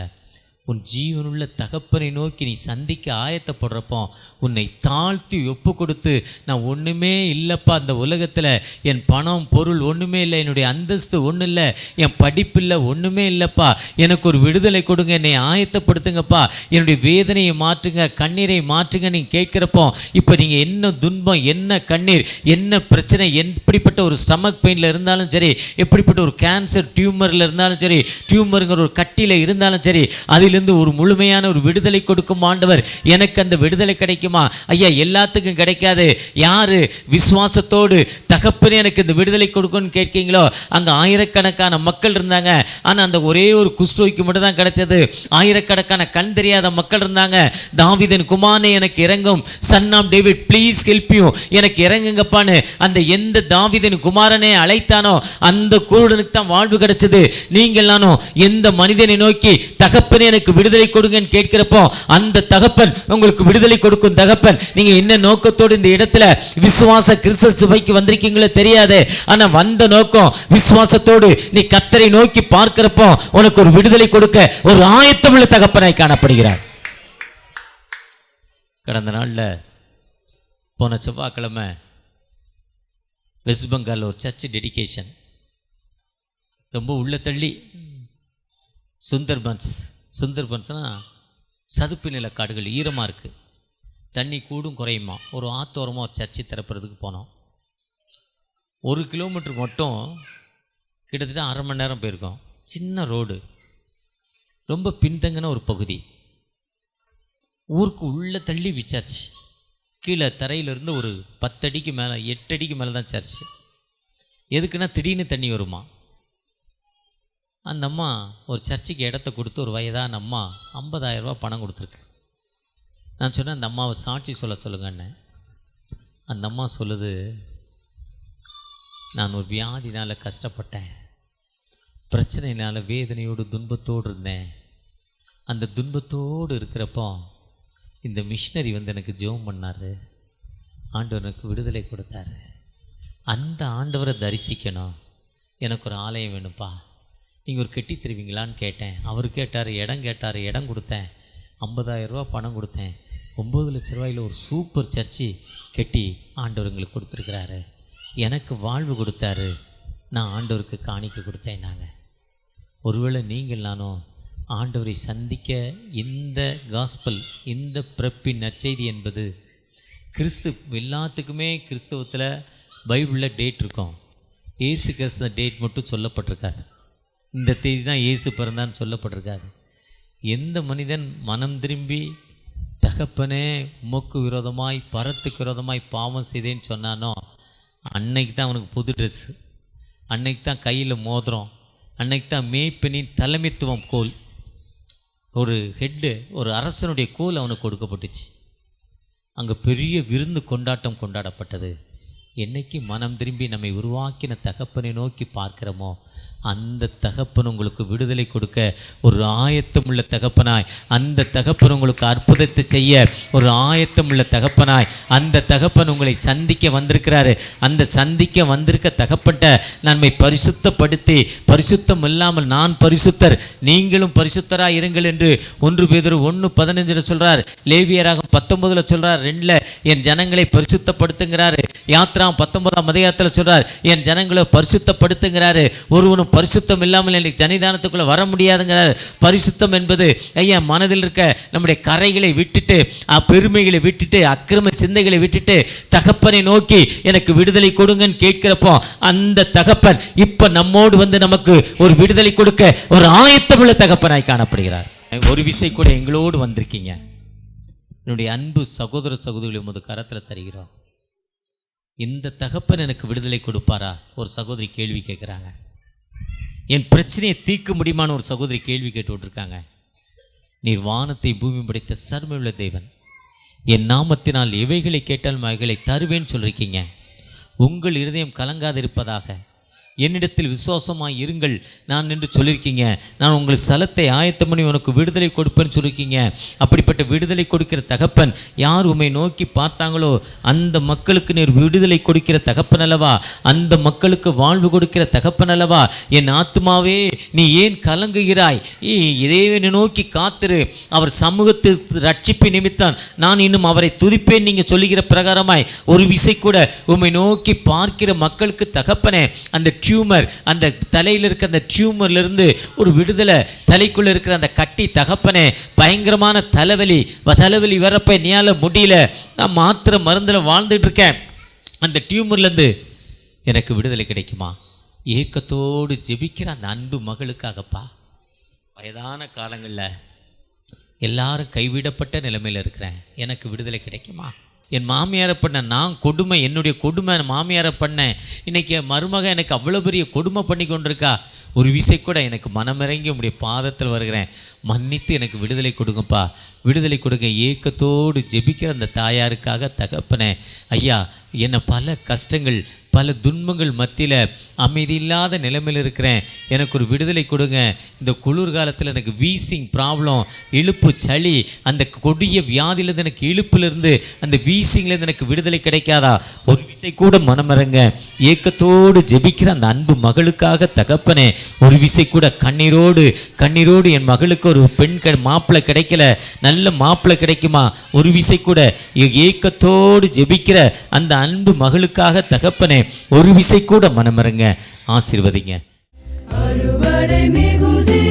உன் ஜீவனுள்ள தகப்பனை நோக்கி நீ சந்திக்க ஆயத்தப்படுறப்போ உன்னை தாழ்த்தி ஒப்பு கொடுத்து, நான் ஒன்றுமே இல்லைப்பா இந்த உலகத்தில், என் பணம் பொருள் ஒன்றுமே இல்லை, என்னுடைய அந்தஸ்து ஒன்றும் இல்லை, என் படிப்பில்லை, ஒன்றுமே இல்லைப்பா, எனக்கு ஒரு விடுதலை கொடுங்க, என்னை ஆயத்தப்படுத்துங்கப்பா, என்னுடைய வேதனையை மாற்றுங்க, கண்ணீரை மாற்றுங்க நீங்கள் கேட்குறப்போ, இப்போ நீங்கள் என்ன துன்பம், என்ன கண்ணீர், என்ன பிரச்சனை, எப்படிப்பட்ட ஒரு ஸ்டமக் பெயினில் இருந்தாலும் சரி, எப்படிப்பட்ட ஒரு கேன்சர் டியூமரில் இருந்தாலும் சரி, டியூமருங்கிற ஒரு கட்டியில் இருந்தாலும் சரி, அதிலிருந்து ஒரு முழுமையான ஒரு விடுதலை கொடுக்கும் ஆண்டவர். எனக்கு அந்த விடுதலை கிடைக்குமா? ஐயா, எல்லாத்துக்கும் கிடைக்காது. யாரு விசுவாசத்தோடு தகப்பனே எனக்கு இந்த விடுதலை கொடுக்கும்னு கேட்கீங்களோ, அங்கே ஆயிரக்கணக்கான மக்கள் இருந்தாங்க. ஆனால் அந்த ஒரே ஒரு குஷ்டரோகிக்கு மட்டும் தான் கிடைச்சது. ஆயிரக்கணக்கான கண் தெரியாத மக்கள் இருந்தாங்க. தாவீதின் குமாரனே எனக்கு இறங்கும், son of David please help you, எனக்கு இறங்குங்கப்பான்னு அந்த எந்த தாவீதின் குமாரனே அழைத்தானோ அந்த குருடனுக்கு தான் வாழ்வு கிடைச்சது. நீங்கள் நானும் எந்த மனிதனை நோக்கி தகப்பனே எனக்கு விடுதலை கொடுங்கன்னு கேட்கிறப்போ அந்த தகப்பன் உங்களுக்கு விடுதலை கொடுக்கும் தகப்பன். நீங்க என்ன நோக்கத்தோடு இந்த இடத்துல விசுவாச கிறிஸ்து சபைக்கு வந்திருக்கீங்களோ தெரியாது, ஆனா வந்த நோக்கம் விசுவாசத்தோடு நீ கர்த்தரை நோக்கி பார்க்கிறப்போ உனக்கு ஒரு விடுதலை கொடுக்க ஒரு ஆயத்தமுள்ள தகப்பனாய் காணப்படுகிறார். கடந்த நாளில் போன செவ்வாய்க்கிழமை வெஸ்ட் பெங்கால் ஒரு சர்ச் டெடிகேஷன், ரொம்ப உள்ள தள்ளி சுந்தர்பன்ஸ்னால் சதுப்பு நில காடுகள், ஈரமாக இருக்குது, தண்ணி கூடும் குறையுமா, ஒரு ஆத்தோரமாக ஒரு சர்ச்சை திறப்புறதுக்கு போனோம். 1 கிலோமீட்டர் மட்டும் கிட்டத்தட்ட அரை மணி நேரம் போயிருக்கோம். சின்ன ரோடு, ரொம்ப பின்தங்கின ஒரு பகுதி, ஊருக்கு உள்ளே தள்ளி சர்ச், கீழே தரையிலிருந்து ஒரு 10 அடிக்கு மேலே 8 அடிக்கு மேலே தான் சர்ச். எதுக்குன்னா திடீர்னு தண்ணி வருமா. அந்த அம்மா ஒரு சர்ச்சுக்கு இடத்த கொடுத்து, ஒரு வயதான அம்மா 50,000 ரூபா பணம் கொடுத்துருக்கு. நான் சொன்னேன், அந்த அம்மாவை சாட்சி சொல்லுங்கன்னு. அந்த அம்மா சொல்லுது, நான் ஒரு வியாதினால் கஷ்டப்பட்டேன், பிரச்சனையினால் வேதனையோடு துன்பத்தோடு இருந்தேன். அந்த துன்பத்தோடு இருக்கிறப்போ இந்த மிஷினரி வந்து எனக்கு ஜெபம் பண்ணார், ஆண்டவர் எனக்கு விடுதலை கொடுத்தாரு. அந்த ஆண்டவரை தரிசிக்கணும், எனக்கு ஒரு ஆலயம் வேணும்ப்பா, நீங்கள் ஒரு கட்டி தருவீங்களான்னு கேட்டேன். அவர் கேட்டார், இடம் கொடுத்தேன், 50,000 ரூபா பணம் கொடுத்தேன், 9 லட்ச ரூபாயில் ஒரு சூப்பர் சர்ச்சு கட்டி ஆண்டவர் எங்களுக்கு கொடுத்துருக்கிறாரு, எனக்கு வாழ்வு கொடுத்தாரு, நான் ஆண்டவருக்கு காணிக்க கொடுத்தேன். நாங்கள் ஒருவேளை நீங்கள் நானும் ஆண்டவரை சந்திக்க இந்த காஸ்பல், இந்த பிறப்பின் நற்செய்தி என்பது எல்லாத்துக்குமே கிறிஸ்தவத்தில் பைபிளில் டேட் இருக்கும். இயேசு கிறிஸ்து டேட் மட்டும் சொல்லப்பட்டிருக்காது. இந்த தேதி தான் இயேசு பிறந்தான்னு சொல்லப்பட்டிருக்காது. எந்த மனிதன் மனம் திரும்பி தகப்பனே உமக்கு விரோதமாய் பரத்துக்கு விரோதமாய் பாவம் செய்தேன்னு சொன்னானோ அன்னைக்கு தான் அவனுக்கு புது ட்ரெஸ்ஸு, அன்னைக்கு தான் கையில் மோதிரம், அன்னைக்கு தான் மேய்ப்பனின் தலைமைத்துவம் கோல், ஒரு ஹெட்டு, ஒரு அரசனுடைய கோல் அவனுக்கு கொடுக்கப்பட்டுச்சு. அங்கே பெரிய விருந்து கொண்டாட்டம் கொண்டாடப்பட்டது. என்னைக்கு மனம் திரும்பி நம்மை உருவாக்கின தகப்பனை நோக்கி பார்க்கிறோமோ அந்த தகப்பன் உங்களுக்கு விடுதலை கொடுக்க ஒரு ஆயத்தமுள்ள தகப்பனாய், அந்த தகப்பன் உங்களுக்கு அற்புதத்தை செய்ய ஒரு ஆயத்தமுள்ள தகப்பனாய் அந்த தகப்பன் உங்களை சந்திக்க வந்திருக்கிறாரு. அந்த சந்திக்க வந்திருக்க தகப்பட்ட நம்மை பரிசுத்தப்படுத்தி, பரிசுத்தம் இல்லாமல் நான் பரிசுத்தர் நீங்களும் பரிசுத்தராக இருங்கள் என்று 1 பேதுரு 1:15 சொல்கிறார். லேவியராக 19 சொல்கிறார். 2 என் ஜனங்களை பரிசுத்தப்படுத்துங்கிறாரு. யாத்ரா 19ஆம் அதிகாரத்தில் சொல்கிறார் என் ஜனங்களை பரிசுத்தப்படுத்துங்கிறாரு. ஒருவனும் பரிசுத்தம் இல்லாமல் எனக்கு சன்னிதானத்துக்குள்ளே வர முடியாதுங்கிறார். பரிசுத்தம் என்பது ஐயா மனதில் இருக்க நம்முடைய கரைகளை விட்டுட்டு, பெருமைகளை விட்டுட்டு, அக்கிரம சிந்தைகளை விட்டுட்டு தகப்பனை நோக்கி எனக்கு விடுதலை கொடுங்கன்னு கேட்கிறப்போ அந்த தகப்பன் இப்போ நம்மோடு வந்து நமக்கு ஒரு விடுதலை கொடுக்க ஒரு ஆயத்தமுள்ள தகப்பனாய் காணப்படுகிறார். ஒரு விசை கூட எங்களோடு வந்திருக்கீங்க. என்னுடைய அன்பு சகோதர சகோதரிகளை உமது கரத்தில் தருகிறோம். இந்த தகப்பன் எனக்கு விடுதலை கொடுப்பாரா? ஒரு சகோதரி கேள்வி கேட்குறாங்க. என் பிரச்சனையை தீர்க்க முடியுமான்னு ஒரு சகோதரி கேள்வி கேட்டுவிட்ருக்காங்க. நீர் வானத்தை பூமி படைத்த சர்வமுள்ள தேவன், என் நாமத்தினால் எவைகளை கேட்டாலும் அவைகளை தருவேன்னு சொல்லியிருக்கீங்க. உங்கள் இருதயம் கலங்காதிருப்பதாக, என்னிடத்தில் விசுவாசமாக இருங்கள் நான் என்று சொல்லியிருக்கீங்க. நான் உங்கள் ஸ்தலத்தை ஆயத்தம் பண்ணி உனக்கு விடுதலை கொடுப்பேன்னு சொல்லியிருக்கீங்க. அப்படிப்பட்ட விடுதலை கொடுக்கிற தகப்பன் யார் உம்மை நோக்கி பார்த்தாங்களோ அந்த மக்களுக்கு நீர் விடுதலை கொடுக்கிற தகப்பன் அல்லவா? அந்த மக்களுக்கு வாழ்வு கொடுக்கிற தகப்பன் அல்லவா? என் ஆத்துமாவே நீ ஏன் கலங்குகிறாய்? இறைவனை நோக்கி காத்திரு, அவர் சமூகத்தில் ரட்சிப்பு நிமித்தான் நான் இன்னும் அவரை துதிப்பேன் நீங்கள் சொல்லுகிற பிரகாரமாய் ஒரு விசை கூட உம்மை நோக்கி பார்க்கிற மக்களுக்கு தகப்பனே அந்த டியூமர், அந்த தலையில் இருக்கிற அந்த டியூமர்லேருந்து ஒரு விடுதலை, தலைக்குள்ளே இருக்கிற அந்த கட்டி தகப்பனே பயங்கரமான தலைவலி வரப்ப என்னால் முடியல, நான் மாத்திரை மருந்தில் வாழ்ந்துட்டு இருக்கேன், அந்த டியூமர்லேருந்து எனக்கு விடுதலை கிடைக்குமா? ஏக்கத்தோடு ஜெபிக்கிற அந்த அன்பு மகளுக்காகப்பா. வயதான காலங்களில் எல்லாரும் கைவிடப்பட்ட நிலைமையில் இருக்கிறேன், எனக்கு விடுதலை கிடைக்குமா? என் மாமியாரை பண்ண நான் கொடுமை, என்னுடைய கொடுமை மாமியாரை பண்ணேன், இன்றைக்கி மருமக எனக்கு அவ்வளோ பெரிய கொடுமை பண்ணி கொண்டிருக்கா. ஒரு விசை கூட எனக்கு மனமிறங்கி உங்களுடைய பாதத்தில் வருகிறேன், மன்னித்து எனக்கு விடுதலை கொடுங்கப்பா, விடுதலை கொடுங்க. ஏக்கத்தோடு ஜெபிக்கிற அந்த தாயாருக்காக தகப்பனே ஐயா, என்னை பல கஷ்டங்கள் பல துன்பங்கள் மத்தியில் அமைதி இல்லாத நிலைமையில் இருக்கிறேன், எனக்கு ஒரு விடுதலை கொடுங்க. இந்த குளிர்காலத்தில் எனக்கு வீசிங் ப்ராப்ளம், இழுப்பு சளி, அந்த கொடிய வியாதியிலேருந்து எனக்கு இழுப்புலேருந்து அந்த வீசிங்லேருந்து எனக்கு விடுதலை கிடைக்காதா? ஒரு விசை கூட மனமிறங்க. ஏக்கத்தோடு ஜெபிக்கிற அந்த அன்பு மகளுக்காக தகப்பனே ஒரு விசை கூட கண்ணீரோடு என் மகளுக்கு ஒரு பெண் மாப்பிள்ளை கிடைக்கல, நல்ல மாப்பிள்ளை கிடைக்குமா? ஒரு விசை கூட ஏக்கத்தோடு ஜெபிக்கிற அந்த அன்பு மகளுக்காக தகப்பனே ஒரு விசை கூட மனமிறங்க. ஆசீர்வதிங்க. அறுவடை மிகுதி